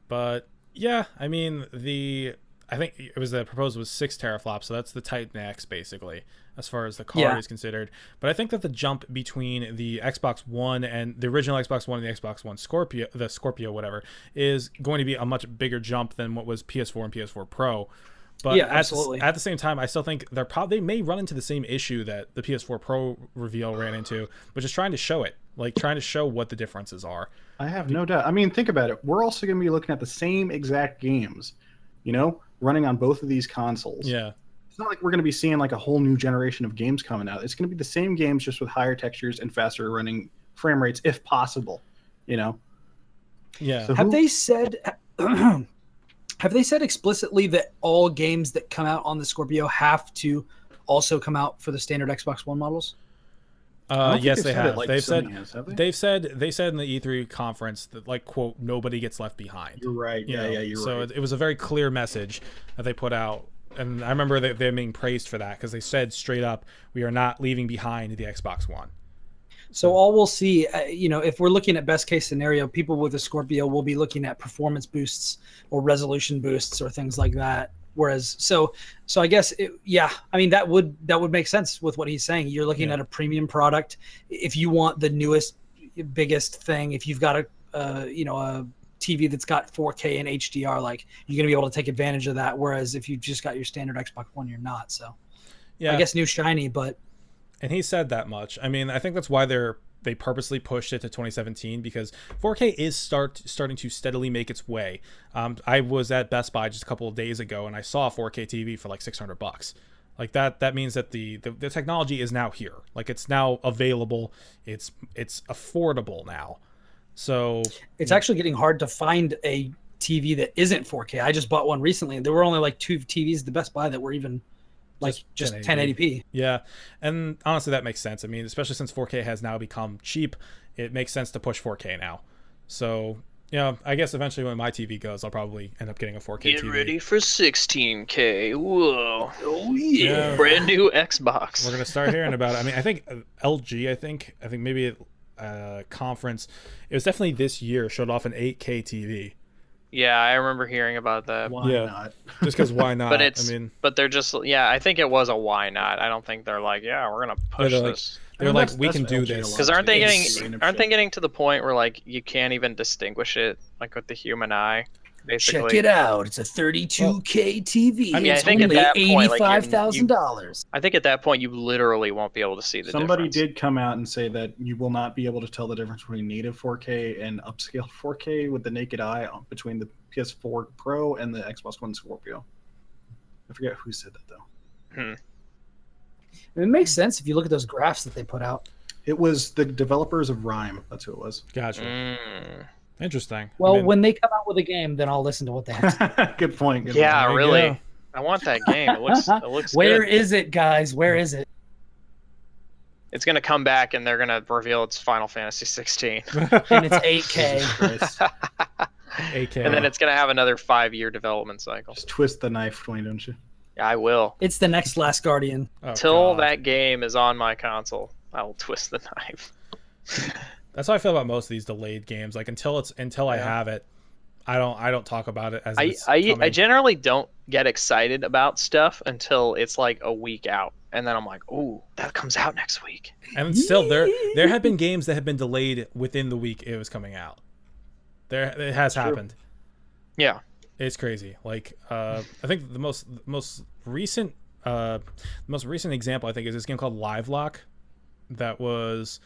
But yeah, I mean, I think it was the proposal was 6 teraflops, so that's the Titan X basically, as far as the card is considered. But I think that the jump between the Xbox One and the original Xbox One and the Xbox One Scorpio, whatever, is going to be a much bigger jump than what was PS4 and PS4 Pro. But absolutely. At the same time, I still think they may run into the same issue that the PS4 Pro reveal ran into, which is trying to show it, like trying to show what the differences are. I have no doubt. I mean, think about it. We're also going to be looking at the same exact games, running on both of these consoles. Yeah. It's not like we're going to be seeing like a whole new generation of games coming out. It's going to be the same games just with higher textures and faster running frame rates, if possible. Yeah. So Have they said explicitly that all games that come out on the Scorpio have to also come out for the standard Xbox One models? Yes, they have. Like they've said they said in the E3 conference that, like, quote, nobody gets left behind. You're right. You're right. So it was a very clear message that they put out, and I remember them being praised for that because they said straight up, we are not leaving behind the Xbox One. So all we'll see, if we're looking at best case scenario, people with a Scorpio will be looking at performance boosts or resolution boosts or things like that. Whereas, so I guess, that would make sense with what he's saying. You're looking at a premium product. If you want the newest, biggest thing, if you've got a TV that's got 4K and HDR, like, you're going to be able to take advantage of that. Whereas if you just got your standard Xbox One, you're not. So I guess new shiny, but. And he said that much. I mean, I think that's why they purposely pushed it to 2017, because 4K is starting to steadily make its way. I was at Best Buy just a couple of days ago, and I saw a 4K TV for like $600. Like that means that the technology is now here. Like, it's now available. It's affordable now. So it's actually getting hard to find a TV that isn't 4K. I just bought one recently, and there were only like 2 TVs at the Best Buy that were even just 1080p. Yeah, and honestly, that makes sense. I mean, especially since 4K has now become cheap, it makes sense to push 4K now. So, I guess eventually when my TV goes, I'll probably end up getting a 4K TV. Get ready for 16K. Whoa. Oh, yeah. Brand new Xbox. We're going to start hearing about it. I mean, I think LG, I think maybe conference, it was definitely this year, showed off an 8K TV. Yeah, I remember hearing about that. Why not? Just because why not? But they're just, I think it was a why not. I don't think they're like, we're gonna push this. They're like, we can do this. Because aren't they getting to the point where, like, you can't even distinguish it, like, with the human eye? Basically. Check it out. It's a 32K TV. I mean, it's only $85,000. I think at that point you literally won't be able to see the difference. Somebody did come out and say that you will not be able to tell the difference between native 4K and upscale 4K with the naked eye between the PS4 Pro and the Xbox One Scorpio. I forget who said that, though. It makes sense if you look at those graphs that they put out. It was the developers of Rime. That's who it was. Gotcha. Interesting. Well, when they come out with a game, then I'll listen to what they have to say. Good point. Really. Go. I want that game. It looks Where good. is it, guys? Where is it? It's gonna come back and they're gonna reveal it's Final Fantasy 16. And it's 8K. 8K. And then it's gonna have another 5-year development cycle. Just twist the knife, Dwayne, don't you? Yeah, I will. It's the next Last Guardian. Till that game is on my console, I will twist the knife. That's how I feel about most of these delayed games. Like until I have it, I don't talk about it as I generally don't get excited about stuff until it's like a week out, and then I'm like, "Ooh, that comes out next week." And still, there have been games that have been delayed within the week it was coming out. It has happened. Yeah, it's crazy. Like I think the most recent example I think is this game called Live Lock. That was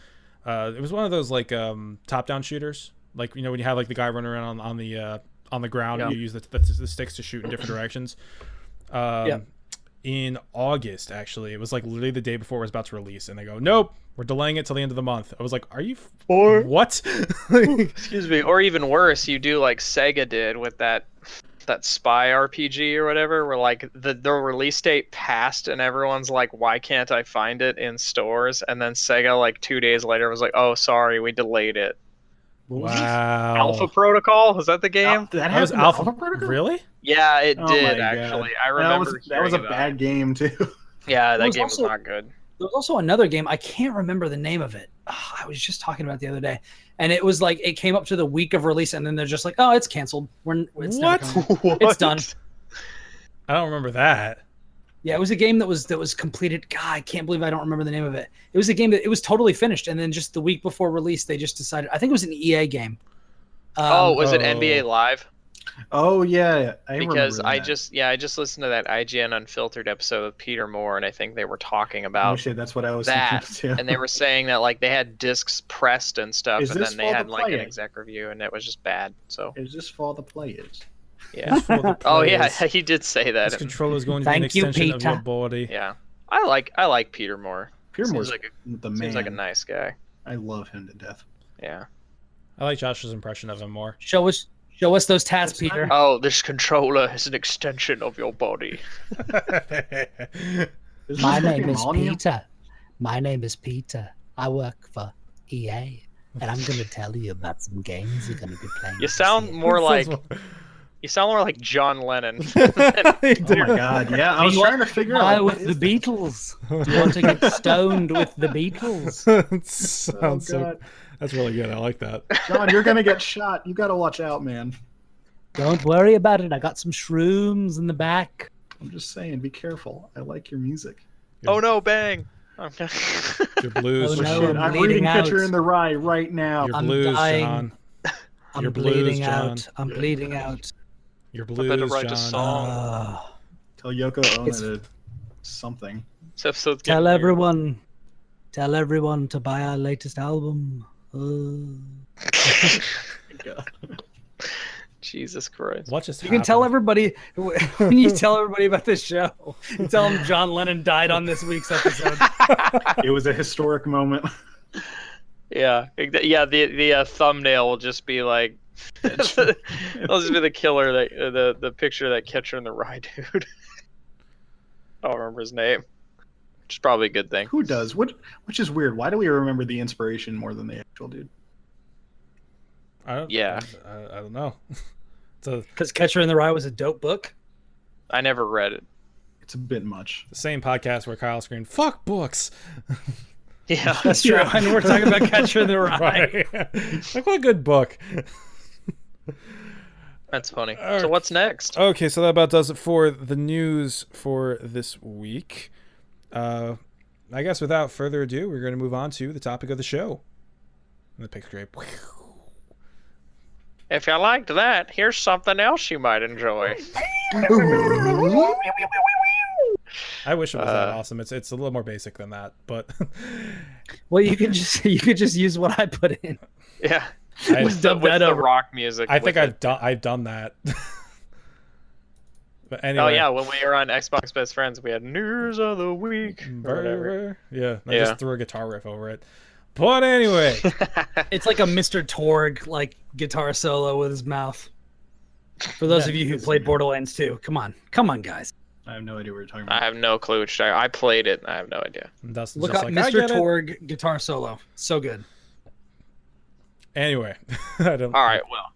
it was one of those like top-down shooters. Like, you know, when you have like the guy running around on the ground, and you use the sticks to shoot in different directions. In August, actually, it was like literally the day before it was about to release, and they go, "Nope, we're delaying it till the end of the month." I was like, "Are you what?" Excuse me. Or even worse, you do like Sega did with that spy RPG or whatever, where like the release date passed and everyone's like, "Why can't I find it in stores?" And then Sega like 2 days later was like, "Oh, sorry, we delayed it." Wow. Alpha Protocol? Was that the game? That was Alpha Protocol? Really? Yeah, it did actually. I remember that was a bad game too. Yeah, that game was not good. There was also another game. I can't remember the name of it. Oh, I was just talking about it the other day, and it was like it came up to the week of release, and then they're just like, "Oh, it's canceled. It's never coming. It's done." I don't remember that. Yeah, it was a game that was completed. God, I can't believe I don't remember the name of it. It was a game that it was totally finished, and then just the week before release, they just decided. I think it was an EA game. Was it NBA Live? Oh yeah, because I just listened to that IGN Unfiltered episode of Peter Moore, and I think they were talking about that's what I was thinking, and they were saying that like they had discs pressed and stuff, and then they had like an exec review, and it was just bad. So is this for the players? Yeah. Oh yeah, he did say that. This controller is going to be an extension of your body. Yeah, I like Peter Moore. Peter Moore's seems like a nice guy. I love him to death. Yeah. I like Josh's impression of him more. Show us those tats, Peter. Oh, this controller is an extension of your body. My name is Peter. My name is Peter. I work for EA, and I'm going to tell you about some games you're going to be playing. You sound more like John Lennon. Oh my God! Yeah, I was trying to figure out with the Beatles. Do you want to get stoned with the Beatles? Sounds so. That's really good. I like that. John, you're gonna get shot. You gotta watch out, man. Don't worry about it. I got some shrooms in the back. I'm just saying, be careful. I like your music. Oh no, bang! Your blues. Oh, no, I'm reading Catcher in the Rye right now. Your blues, dying. John. I'm bleeding out. I'm bleeding out. Your blues, to write John. a song. Tell Yoko Ono something. Tell everyone to buy our latest album. God. Jesus Christ! What just you can tell everybody when you tell everybody about this show. You tell them John Lennon died on this week's episode. It was a historic moment. Yeah. The thumbnail will just be like, it'll just be the killer the picture of that Catcher in the Rye dude. I don't remember his name. Which is probably a good thing. Who does? Which is weird. Why do we remember the inspiration more than the actual dude? I don't know. Because Catcher in the Rye was a dope book. I never read it. It's a bit much. The same podcast where Kyle screamed, "Fuck books." Yeah, that's true. And we're talking about Catcher in the Rye. Right. Like, what a good book. That's funny. So what's next? Okay, so that about does it for the news for this week. I guess without further ado, we're going to move on to the topic of the show. And the picture. If you liked that, here's something else you might enjoy. I wish it was that awesome. It's a little more basic than that, but well, you could just use what I put in. Yeah, with the rock music. I think I've done that. But anyway. Oh yeah, when we were on Xbox Best Friends, we had News of the Week. Yeah, I just threw a guitar riff over it. But anyway, it's like a Mr. Torg like guitar solo with his mouth. For those of you who played Borderlands 2, come on, guys. I have no idea what you're talking about. I have no clue. I played it. I have no idea. Look up Mr. Torg guitar solo. So good. Anyway, I don't. All right. Well.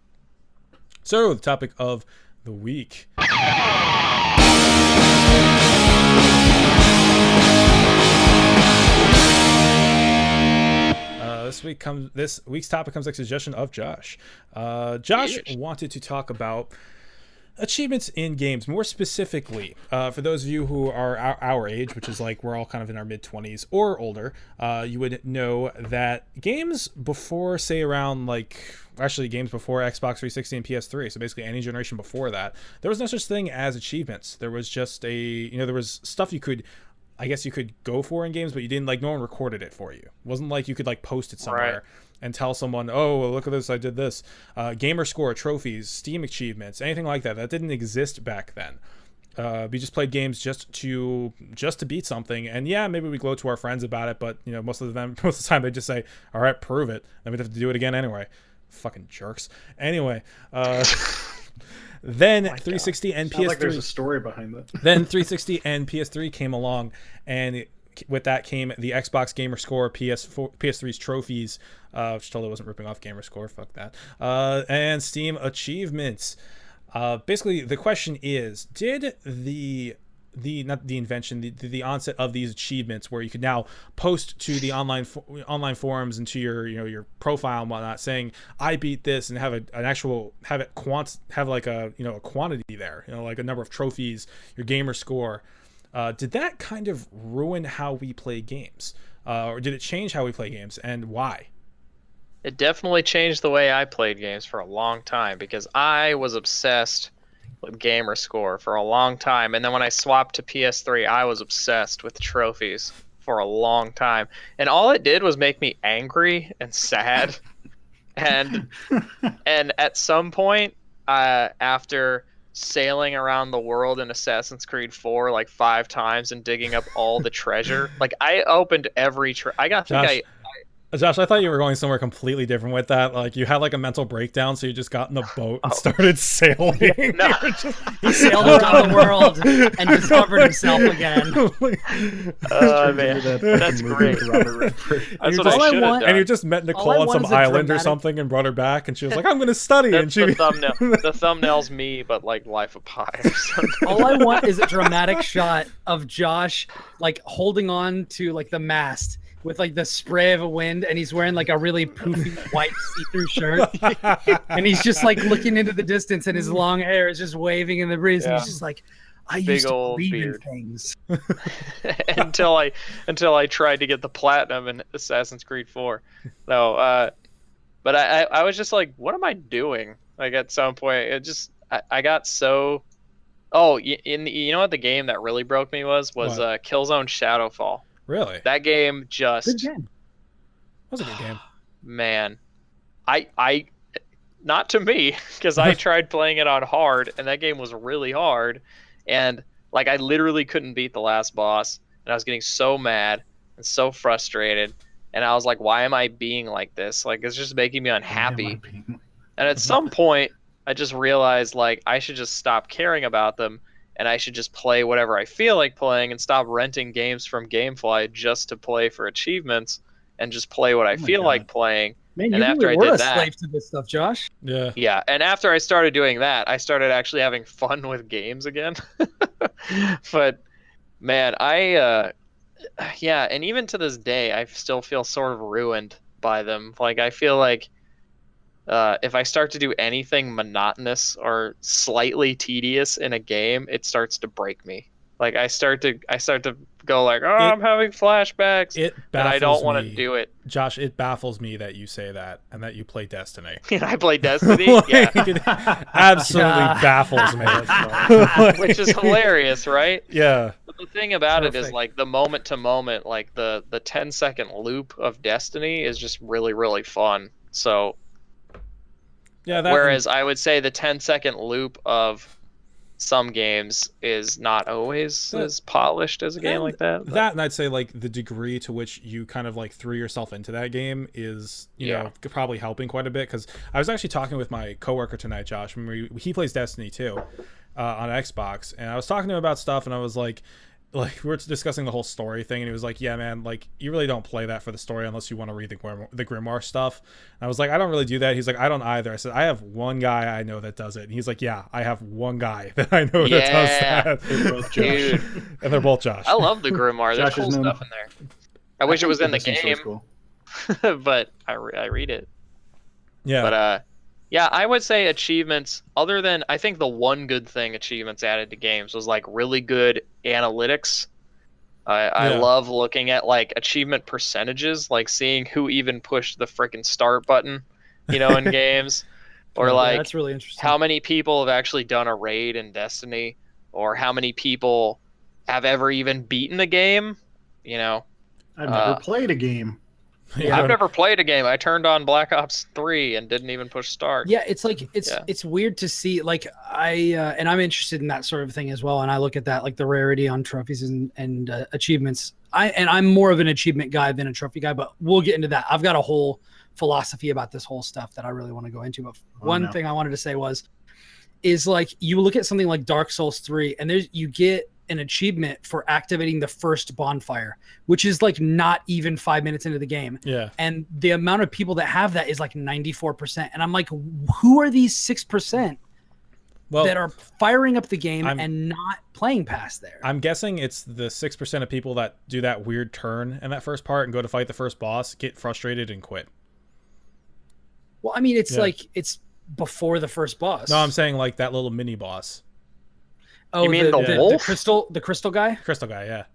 So the topic of the week. This week's topic comes like a suggestion of Josh. Josh wanted to talk about achievements in games, more specifically for those of you who are our age, which is like we're all kind of in our mid-20s or older. You would know that games before, say, around games before Xbox 360 and PS3, so basically any generation before that, there was no such thing as achievements. There was just there was stuff you could go for in games, but you didn't, no one recorded it for you. It wasn't like you could post it somewhere. Right. And tell someone, oh, look at this, I did this. Gamer score, trophies, Steam achievements, anything like that. That didn't exist back then. We just played games just to beat something. And yeah, maybe we gloat to our friends about it, but most of the time they just say, all right, prove it. Then we'd have to do it again anyway. Fucking jerks. Anyway, then 360 and PS3. Like there's a story behind that. Then 360 and PS3 came along, and with that came the Xbox Gamer Score, PS3's trophies, which totally wasn't ripping off Gamer Score, fuck that, and Steam achievements. Basically, the question is, did the onset of these achievements, where you could now post to the online forums and to your profile and whatnot, saying I beat this, and have a quantity there, like a number of trophies, your gamer score. Did that kind of ruin how we play games, or did it change how we play games, and why? It definitely changed the way I played games for a long time, because I was obsessed with gamer score for a long time, and then when I swapped to PS3, I was obsessed with trophies for a long time, and all it did was make me angry and sad. and at some point, after sailing around the world in Assassin's Creed 4 5 times and digging up all the treasure, I opened every Josh, I thought you were going somewhere completely different with that. You had a mental breakdown, so you just got in a boat and started sailing. No. He sailed around the world and discovered himself again. Oh, man. That's great. That's what I should have done. And you just met Nicole on some island or something and brought her back, and she was like, I'm going to study. That's the thumbnail. The thumbnail's me, but Life of Pi or something. All I want is a dramatic shot of Josh, holding on to, the mast, with the spray of a wind, and he's wearing a really poofy white see-through shirt, and he's just looking into the distance, and his long hair is just waving in the breeze, and he's just I used to believe in things. until I tried to get the platinum in Assassin's Creed 4. No, but I was just what am I doing? At some point, I got so. Oh, you know what the game that really broke me was Killzone Shadowfall. Really? That game just... Good game. That was a good game. Man. I not to me, because I tried playing it on hard, and that game was really hard, and I literally couldn't beat the last boss, and I was getting so mad and so frustrated, and I was like, why am I being like this? It's just making me unhappy. And at some point, I just realized, I should just stop caring about them, and I should just play whatever I feel like playing and stop renting games from Gamefly just to play for achievements, and just play what I feel like playing. Man, you really were a slave to this stuff, Josh. Yeah. Yeah, and after I started doing that, I started actually having fun with games again. But, man, and even to this day, I still feel sort of ruined by them. I feel like if I start to do anything monotonous or slightly tedious in a game, it starts to break me. I start to go I'm having flashbacks, and I don't want to do it. Josh, it baffles me that you say that and that you play Destiny. I play Destiny? Yeah. It absolutely baffles me. Which is hilarious, right? Yeah. But the thing about it is the moment to moment, the 10-second loop of Destiny is just really, really fun. So yeah, whereas I would say the 10-second loop of some games is not always as polished as a game like that. That, and I'd say the degree to which you kind of threw yourself into that game is, you know, probably helping quite a bit. Because I was actually talking with my coworker tonight, Josh, when he plays Destiny too, on Xbox, and I was talking to him about stuff, and I was like we were discussing the whole story thing, and he was like, yeah man, like you really don't play that for the story unless you want to read the grimoire stuff. And I was like, I don't really do that. He's like, I don't either. I said, I have one guy I know that does it. And he's like, yeah, I have one guy that I know that does that. They're both Josh. Dude. And they're both Josh. I love the grimoire. There's cool stuff in there. I wish it was in the game, cool. But I read it. Yeah. But yeah, I would say achievements, other than, I think the one good thing achievements added to games was like really good analytics. I love looking at like achievement percentages, like seeing who even pushed the freaking start button, you know, in games. Or like that's really interesting. How many people have actually done a raid in Destiny, or how many people have ever even beaten a game, you know. I've never played a game. Yeah, I've never played a game. I turned on Black Ops 3 and didn't even push start. Yeah, it's like it's weird to see. Like and I'm interested in that sort of thing as well. And I look at that, like the rarity on trophies and achievements. I'm more of an achievement guy than a trophy guy, but we'll get into that. I've got a whole philosophy about this whole stuff that I really want to go into. But one thing I wanted to say is like you look at something like Dark Souls 3, and you get an achievement for activating the first bonfire, which is like not even 5 minutes into the game. Yeah. And the amount of people that have that is like 94%. And I'm like, who are these 6% that are firing up the game and not playing past there? I'm guessing it's the 6% of people that do that weird turn in that first part and go to fight the first boss, get frustrated and quit. Well, I mean, it's like, it's before the first boss. No, I'm saying like that little mini boss. Oh, you mean the wolf? The crystal guy? Crystal guy, yeah.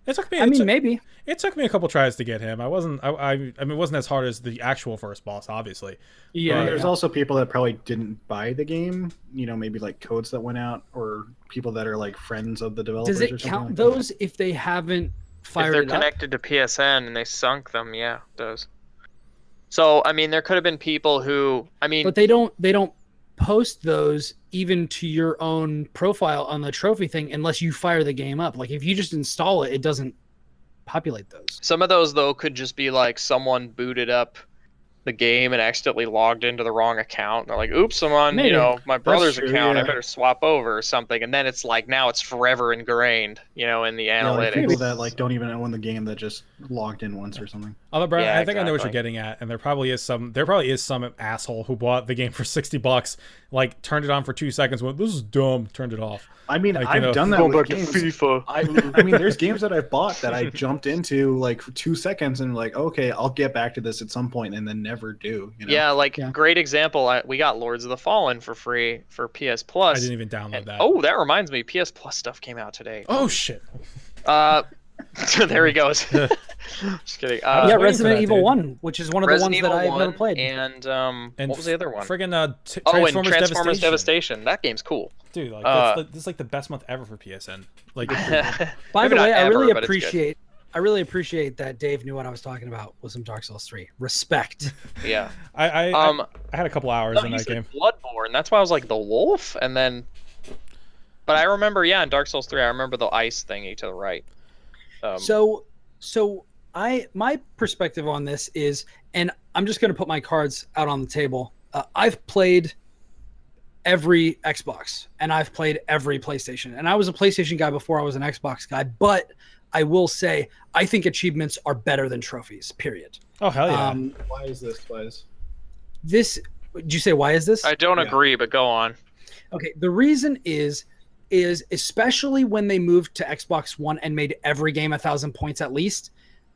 It took me. Maybe it took me a couple tries to get him. I mean, it wasn't as hard as the actual first boss, obviously. Yeah, but there's also people that probably didn't buy the game. You know, maybe like codes that went out, or people that are like friends of the developers. Does it count like those if they haven't fired it up? If they're connected to PSN and they sunk them, yeah, it does. So I mean, there could have been people who, but they don't post those even to your own profile on the trophy thing unless you fire the game up. Like if you just install it, it doesn't populate those. Some of those though could just be like someone booted up the game and accidentally logged into the wrong account. And they're like, oops, I'm on, my brother's account. I better swap over or something. And then it's like, now it's forever ingrained, in the analytics. Like people that like don't even own the game that just logged in once or something. Although, Brian, I think I know what you're getting at. And there probably is some asshole who bought the game for $60, like turned it on for 2 seconds, went, this is dumb, turned it off. I mean, like, I've done that with games. FIFA. I mean, there's games that I've bought that I jumped into like for 2 seconds and like, okay, I'll get back to this at some point, and then never do. Yeah, great example. We got Lords of the Fallen for free for PS Plus. I didn't even download that. Oh, that reminds me, PS Plus stuff came out today. Oh shit. There he goes. Just kidding. Resident Evil 1, which is one of the ones that I've never played. And what was the other one? Friggin' Transformers Devastation. That game's cool. Dude, like this is like the best month ever for PSN. Like, by the way, I really appreciate that Dave knew what I was talking about with some Dark Souls 3. Respect. Yeah. I had a couple hours in that game. Bloodborne. That's why I was like the wolf, and then. But I remember, in Dark Souls 3, I remember the ice thingy to the right. So my perspective on this is, and I'm just going to put my cards out on the table. I've played every Xbox and I've played every PlayStation, and I was a PlayStation guy before I was an Xbox guy, but I will say, I think achievements are better than trophies, period. Oh, hell yeah. Why is this? Did you say, why is this? I don't agree, but go on. Okay. The reason is especially when they moved to Xbox One and made every game 1,000 points at least,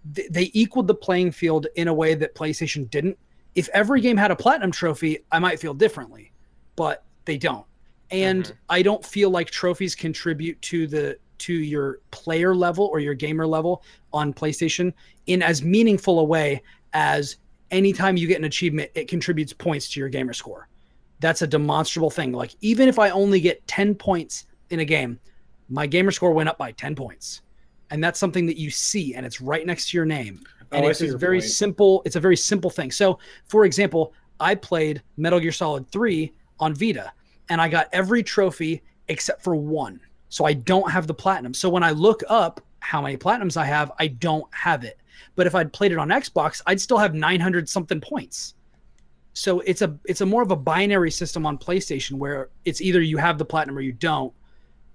they equaled the playing field in a way that PlayStation didn't. If every game had a platinum trophy, I might feel differently, but they don't. And I don't feel like trophies contribute to your player level or your gamer level on PlayStation in as meaningful a way as anytime you get an achievement, it contributes points to your gamer score. That's a demonstrable thing. Like, even if I only get 10 points in a game, my gamer score went up by 10 points. And that's something that you see, and it's right next to your name. And it's a very simple thing. So, for example, I played Metal Gear Solid 3 on Vita, and I got every trophy except for one. So I don't have the platinum. So when I look up how many platinums I have, I don't have it. But if I'd played it on Xbox, I'd still have 900 something points. So it's a more of a binary system on PlayStation where it's either you have the platinum or you don't.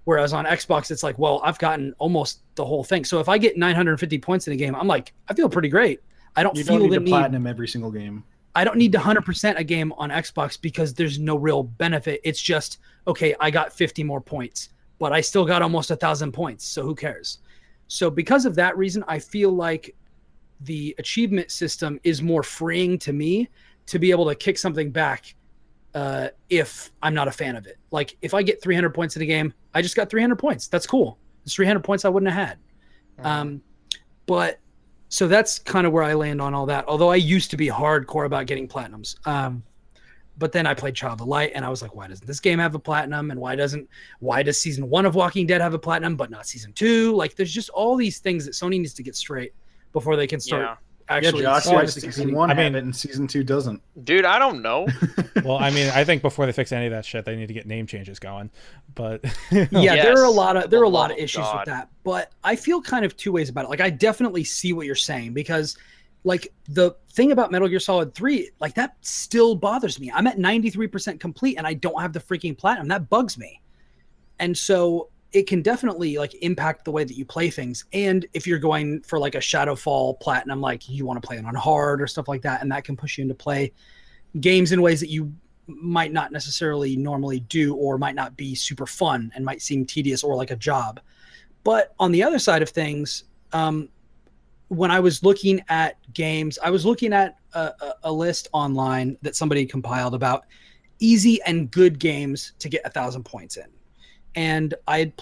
Whereas on Xbox, it's like, well, I've gotten almost the whole thing. So if I get 950 points in a game, I'm like, I feel pretty great. I don't feel the need platinum every single game. I don't need to 100% a game on Xbox because there's no real benefit. It's just, okay, I got 50 more points, but I still got almost 1,000 points. So who cares? So because of that reason, I feel like the achievement system is more freeing to me to be able to kick something back if I'm not a fan of it. Like if I get 300 points in a game, I just got 300 points. That's cool. It's 300 points I wouldn't have had. But so that's kind of where I land on all that. Although I used to be hardcore about getting platinums. But then I played Child of Light and I was like, why doesn't this game have a platinum? And why does season 1 of Walking Dead have a platinum, but not season 2? Like there's just all these things that Sony needs to get straight before they can start actually. Yeah, Josh, season 1 have it and season 2 doesn't. Dude, I don't know. Well, I mean, I think before they fix any of that shit, they need to get name changes going. But yeah, yes. There are a lot of issues with that. But I feel kind of two ways about it. Like I definitely see what you're saying because like the thing about Metal Gear Solid 3, like that still bothers me. I'm at 93% complete and I don't have the freaking platinum. That bugs me. And so it can definitely like impact the way that you play things. And if you're going for like a Shadowfall platinum, like you want to play it on hard or stuff like that, and that can push you into play games in ways that you might not necessarily normally do or might not be super fun and might seem tedious or like a job. But on the other side of things, when I was looking at games, I was looking at a list online that somebody compiled about easy and good games to get 1,000 points in. And I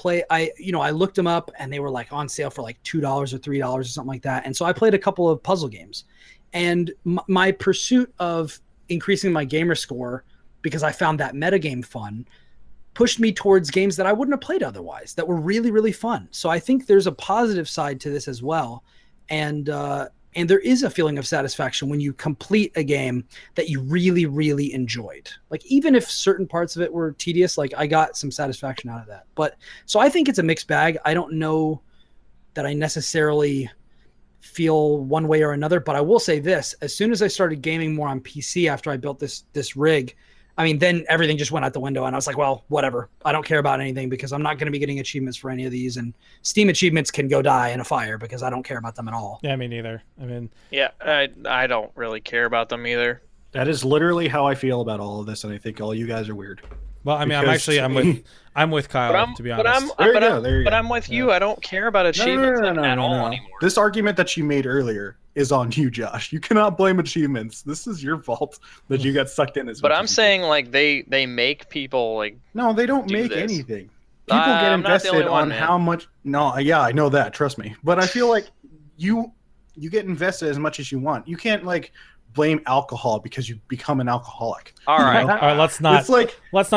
looked them up and they were like on sale for like $2 or $3 or something like that. And so I played a couple of puzzle games, and my pursuit of increasing my gamer score, because I found that metagame fun, pushed me towards games that I wouldn't have played otherwise that were really, really fun. So I think there's a positive side to this as well. And there is a feeling of satisfaction when you complete a game that you really, really enjoyed. Like even if certain parts of it were tedious, like I got some satisfaction out of that. But so I think it's a mixed bag. I don't know that I necessarily feel one way or another, but I will say this: as soon as I started gaming more on PC after I built this rig, I mean, then everything just went out the window and I was like, well, whatever. I don't care about anything because I'm not going to be getting achievements for any of these, and Steam achievements can go die in a fire because I don't care about them at all. Yeah, me neither. I mean, yeah, I don't really care about them either. That is literally how I feel about all of this, and I think all you guys are weird. Well, I mean, I'm with Kyle, to be honest. But I'm with you. I don't care about achievements at all anymore. This argument that you made earlier is on you, Josh. You cannot blame achievements. This is your fault that you got sucked in as much. But I'm saying like they make people like. No, they don't make anything. People get invested on how much. No, yeah, I know that. Trust me. But I feel like you get invested as much as you want. You can't like blame alcohol because you become an alcoholic. All right. All right, let's not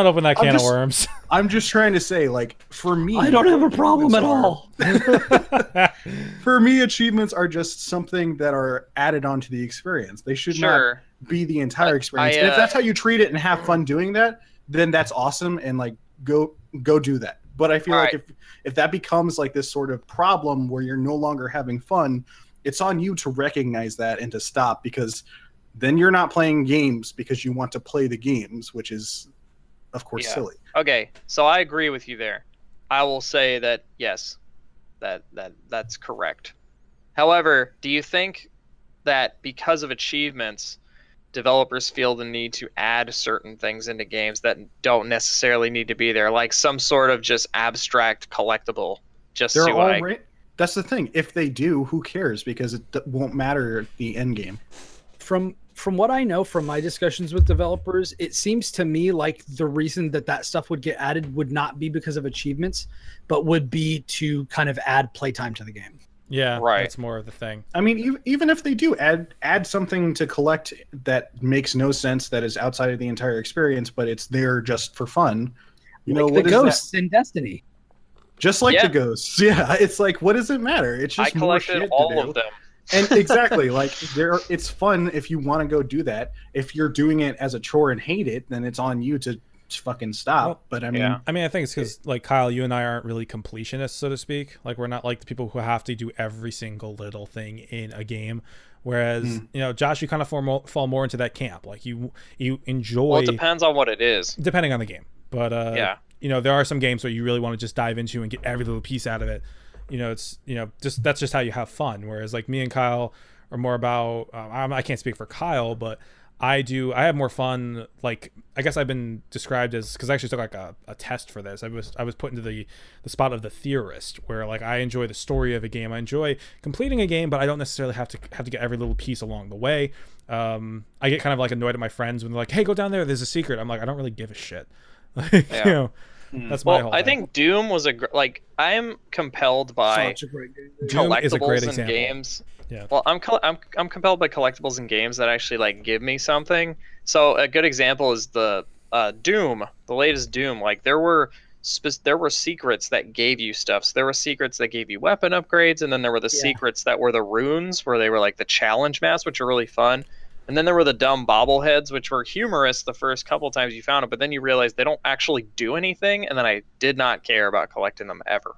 open that can of worms. I'm just trying to say, like, for me, I don't have a problem at all. For me, achievements are just something that are added onto the experience. They should not be the entire experience. And if that's how you treat it and have fun doing that, then that's awesome, and like go do that. But I feel like if that becomes like this sort of problem where you're no longer having fun, it's on you to recognize that and to stop, because then you're not playing games because you want to play the games, which is, of course, silly. Okay, so I agree with you there. I will say that, yes, that's correct. However, do you think that because of achievements, developers feel the need to add certain things into games that don't necessarily need to be there, like some sort of just abstract collectible? That's the thing. If they do, who cares? Because it won't matter at the end game. From what I know from my discussions with developers, it seems to me like the reason that stuff would get added would not be because of achievements, but would be to kind of add playtime to the game. Yeah, right. That's more of the thing. I mean, even if they do add something to collect that makes no sense, that is outside of the entire experience, but it's there just for fun. You know, the ghosts in Destiny. Just like the ghosts. Yeah, it's like, what does it matter? It's just I collected all of them. And exactly, like it's fun if you want to go do that. If you're doing it as a chore and hate it, then it's on you to fucking stop. Well, but I mean, I think it's because like Kyle, you and I aren't really completionists, so to speak. Like we're not like the people who have to do every single little thing in a game. Whereas, Josh, you kind of fall more into that camp. Like you enjoy. Well, it depends on what it is. Depending on the game, but there are some games where you really want to just dive into and get every little piece out of it. It's that's just how you have fun. Whereas like me and Kyle are more about. I can't speak for Kyle, but I have more fun. Like, I guess I've been described as, because I actually took like a test for this. I was put into the spot of the theorist, where like I enjoy the story of a game. I enjoy completing a game, but I don't necessarily have to get every little piece along the way. I get kind of like annoyed at my friends when they're like, "Hey, go down there's a secret." I'm like, I don't really give a shit. Like, that's my whole thing. I think Doom was I'm compelled by collectibles in games. Yeah. Well, I'm compelled by collectibles in games that actually like give me something. So a good example is the Doom, the latest Doom. Like there were secrets that gave you stuff. So there were secrets that gave you weapon upgrades, and then there were the secrets that were the runes, where they were like the challenge maps, which are really fun. And then there were the dumb bobbleheads, which were humorous the first couple times you found it, but then you realize they don't actually do anything, and then I did not care about collecting them ever.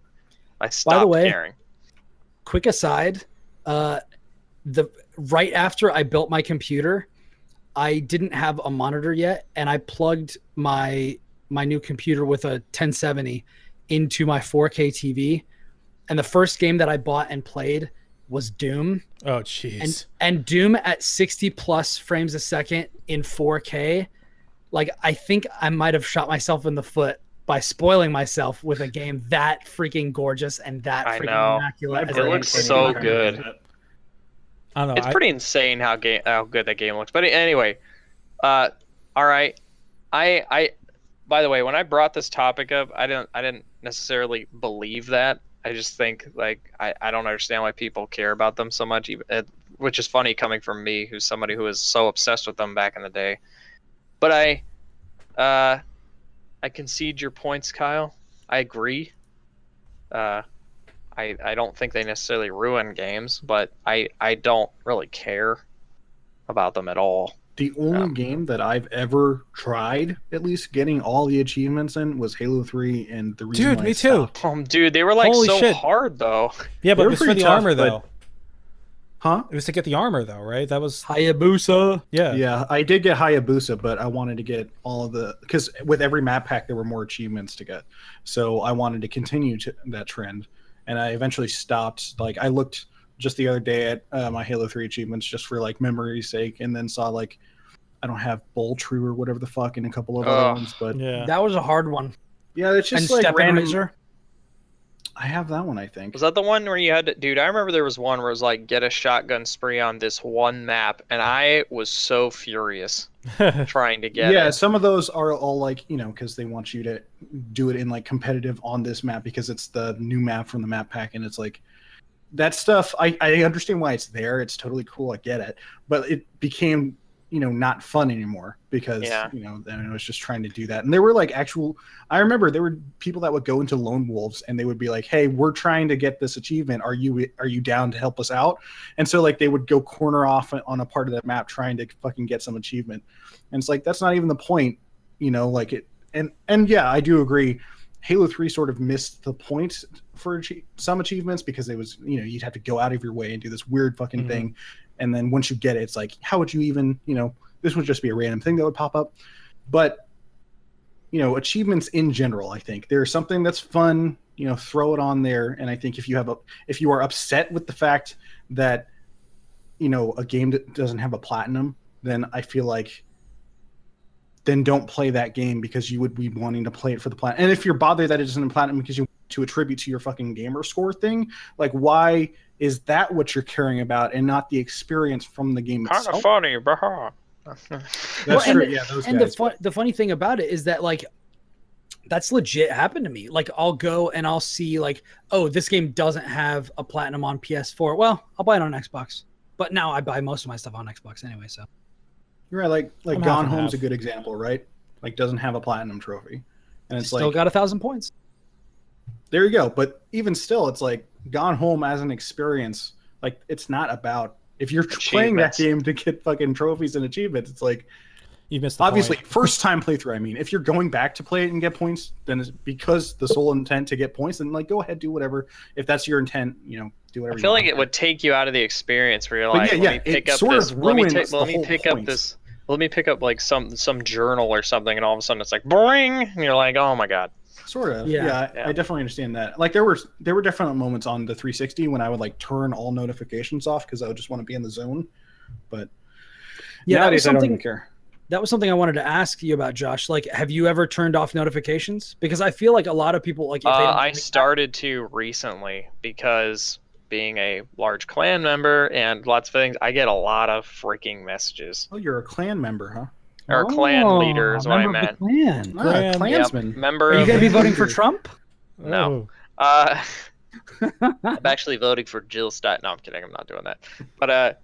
I stopped caring. Quick aside, right after I built my computer, I didn't have a monitor yet, and I plugged my new computer with a 1070 into my 4K TV, and the first game that I bought and played was Doom. Oh, jeez. And Doom at 60 plus frames a second in 4K. Like, I think I might have shot myself in the foot by spoiling myself with a game that freaking gorgeous and that freaking immaculate. It looks so good. I don't know. It's pretty insane how good that game looks. But anyway, all right. I by the way, when I brought this topic up, I didn't necessarily believe that. I just think like I don't understand why people care about them so much, which is funny coming from me, who's somebody who was so obsessed with them back in the day. But I concede your points, Kyle. I agree. I don't think they necessarily ruin games, but I don't really care about them at all. The only game that I've ever tried, at least getting all the achievements in, was Halo 3, and the reason me too. Dude, they were like hard though. Yeah, but it was for the armor though. Huh? It was to get the armor though, right? That was Hayabusa. Yeah, I did get Hayabusa, but I wanted to get all of because with every map pack there were more achievements to get, so I wanted to continue that trend, and I eventually stopped. Like I looked just the other day at my Halo 3 achievements just for like memory's sake, and then saw like I don't have Boltrue or whatever the fuck and a couple of other ones, but that was a hard one. Yeah, it's just and like random. I have that one, I think. Was that the one where you had to, dude? I remember there was one where it was like get a shotgun spree on this one map, and I was so furious trying to get it. Yeah, some of those are all like, because they want you to do it in like competitive on this map because it's the new map from the map pack, and it's like that stuff. I understand why it's there. It's totally cool. I get it, but it became not fun anymore because then I was just trying to do that. And there were like I remember there were people that would go into Lone Wolves and they would be like, "Hey, we're trying to get this achievement. Are you down to help us out?" And so like they would go corner off on a part of that map trying to fucking get some achievement. And it's like that's not even the point, like it. And yeah, I do agree. Halo 3 sort of missed the point for some achievements because it was, you'd have to go out of your way and do this weird fucking thing. And then once you get it, it's like, how would you even, this would just be a random thing that would pop up. But, achievements in general, I think there's something that's fun, throw it on there. And I think if you are upset with the fact that, a game that doesn't have a platinum, then I feel like then don't play that game because you would be wanting to play it for the platinum. And if you're bothered that it doesn't have platinum because you want to attribute to your fucking gamer score thing, like why is that what you're caring about and not the experience from the game itself? Kind of funny, bro. That's true. Yeah, those guys. The funny thing about it is that like that's legit happened to me. Like I'll go and I'll see like, oh, this game doesn't have a platinum on PS4. Well, I'll buy it on Xbox. But now I buy most of my stuff on Xbox anyway, so. You're right, like Gone Home's a good example, right? Like doesn't have a platinum trophy. And it's still got 1,000 points. There you go. But even still, it's like Gone Home as an experience, like it's not about if you're playing that game to get fucking trophies and achievements, it's like You missed the obviously point. First time playthrough. I mean, if you're going back to play it and get points, then it's because the sole intent to get points. Then like go ahead, do whatever. If that's your intent, you know, do whatever. I feel like it would take you out of the experience where you're like, let me pick up like some journal or something, and all of a sudden it's like boing, and you're like, oh my god. Sort of. Yeah. I definitely understand that. Like there were definitely moments on the 360 when I would like turn all notifications off because I would just want to be in the zone. But nowadays I don't even care. That was something I wanted to ask you about, Josh. Like, have you ever turned off notifications? Because I feel like a lot of people like. If I started to recently because being a large clan member and lots of things, I get a lot of freaking messages. Oh, you're a clan member, huh? Or clan leader is what I meant. Klansman. Yep. Member. Are you going to be voting for Trump? No. I'm actually voting for Jill Stein. No, I'm kidding. I'm not doing that. But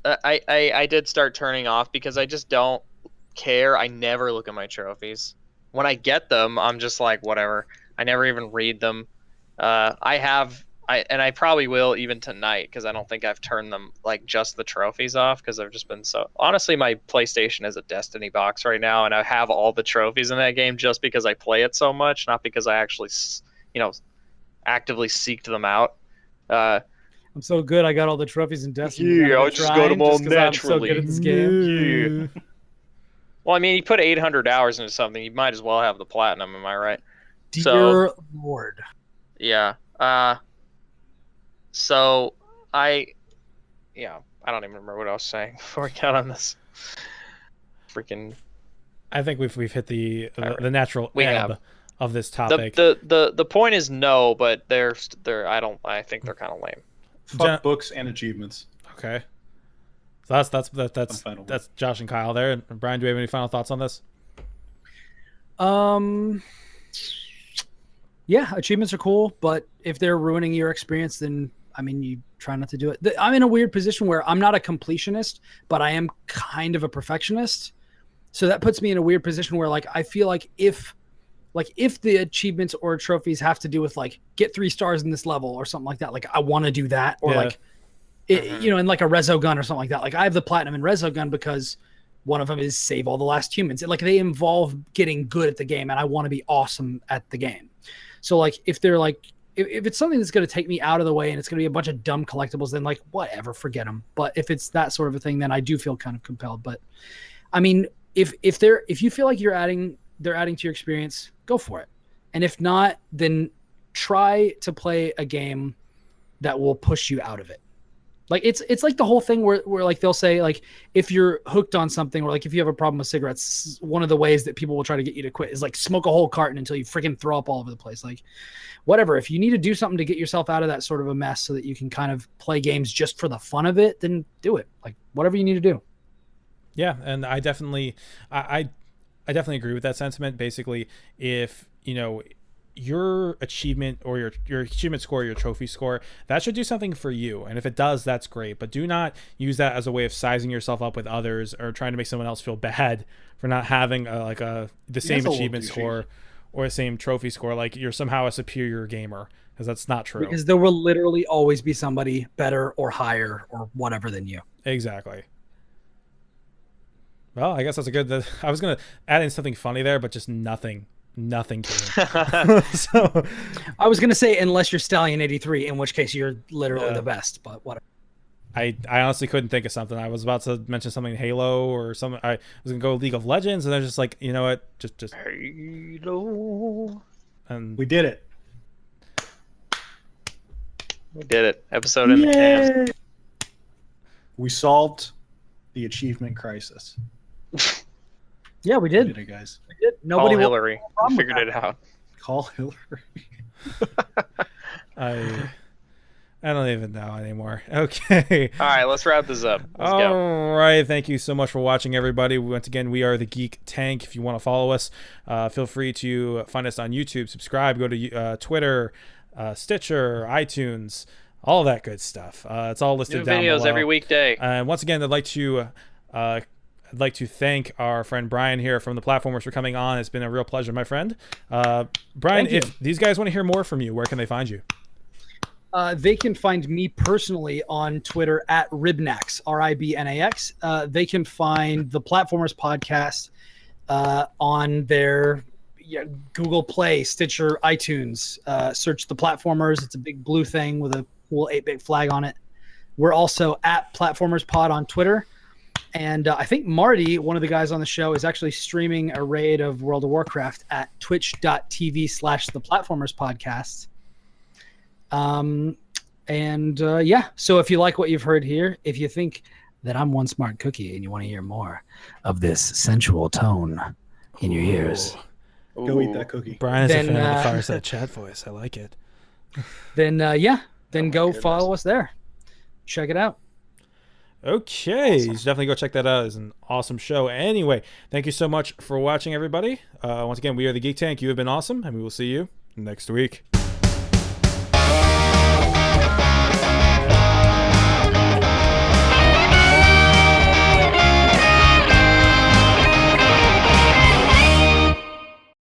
I did start turning off because I just don't care. I never look at my trophies. When I get them, I'm just like, whatever. I never even read them. I probably will even tonight because I don't think I've turned them like just the trophies off because I've just been so. Honestly, my PlayStation is a Destiny box right now, and I have all the trophies in that game just because I play it so much, not because I actually, actively seeked them out. I'm so good. I got all the trophies in Destiny. Yeah, I just got them all naturally. I'm so good at this game. Yeah. Well, I mean, you put 800 hours into something, you might as well have the platinum. Am I right? Dear Lord. Yeah. So I don't even remember what I was saying before we got on this. Freaking. I think we've hit the natural ebb of this topic. The point is no, but I think they're kind of lame. Fuck books and achievements. Okay. So that's Josh and Kyle there. And Brian, do we have any final thoughts on this? Yeah, achievements are cool, but if they're ruining your experience, then I mean, you try not to do it. I'm in a weird position where I'm not a completionist, but I am kind of a perfectionist. So that puts me in a weird position where like I feel like if the achievements or trophies have to do with like get 3 stars in this level or something like that, like I want to do that, or in like a Rezo gun or something like that. Like I have the platinum in Rezo gun because one of them is save all the last humans. Like they involve getting good at the game, and I want to be awesome at the game. So like if they're like if it's something that's going to take me out of the way and it's going to be a bunch of dumb collectibles, then like whatever, forget them. But if it's that sort of a thing, then I do feel kind of compelled. But I mean, if you feel like they're adding to your experience, go for it. And if not, then try to play a game that will push you out of it. Like it's like the whole thing where like they'll say like if you're hooked on something, or like if you have a problem with cigarettes, one of the ways that people will try to get you to quit is like smoke a whole carton until you freaking throw up all over the place. Like whatever, if you need to do something to get yourself out of that sort of a mess so that you can kind of play games just for the fun of it, then do it. Like whatever you need to do. Yeah, and I definitely agree with that sentiment. Basically, if your achievement or your achievement score, your trophy score, that should do something for you, and if it does, that's great. But do not use that as a way of sizing yourself up with others or trying to make someone else feel bad for not having the same achievement score or the same trophy score, like you're somehow a superior gamer, because that's not true. Because there will literally always be somebody better or higher or whatever than you. Exactly. Well, I guess that's a good. I was gonna add in something funny there, but just nothing came. So I was gonna say unless you're Stallion 83, in which case you're literally the best. But whatever. I honestly couldn't think of something. I was about to mention something Halo or something. I was gonna go League of Legends, and I was just like, you know what, just Halo. And we did it. We did it. Episode in the can. We solved the achievement crisis. Yeah, we did. We did it, guys. We did. Nobody Call Hillary. We figured it out. Call Hillary. I don't even know anymore. Okay. All right, let's wrap this up. Let's go. All right. Thank you so much for watching, everybody. Once again, we are the Geek Tank. If you want to follow us, feel free to find us on YouTube, subscribe, go to Twitter, Stitcher, iTunes, all that good stuff. It's all listed down below. New videos every weekday. And once again, I'd like to thank our friend Brian here from the Platformers for coming on. It's been a real pleasure, my friend. Brian, if these guys want to hear more from you, where can they find you? They can find me personally on Twitter at Ribnax, Ribnax. They can find the Platformers podcast on their Google Play, Stitcher, iTunes. Search the Platformers. It's a big blue thing with a cool 8-bit flag on it. We're also at Platformers Pod on Twitter. And I think Marty, one of the guys on the show, is actually streaming a raid of World of Warcraft at twitch.tv/the Platformers Podcast. So if you like what you've heard here, if you think that I'm one smart cookie and you want to hear more of this sensual tone in your ears, go eat that cookie. Brian's a fan of the Fireside Chat voice. I like it. Then go follow us there. Check it out. Okay, awesome. Definitely go check that out. It's an awesome show. Anyway, thank you so much for watching, everybody. Once again, we are the Geek Tank. You have been awesome, and we will see you next week.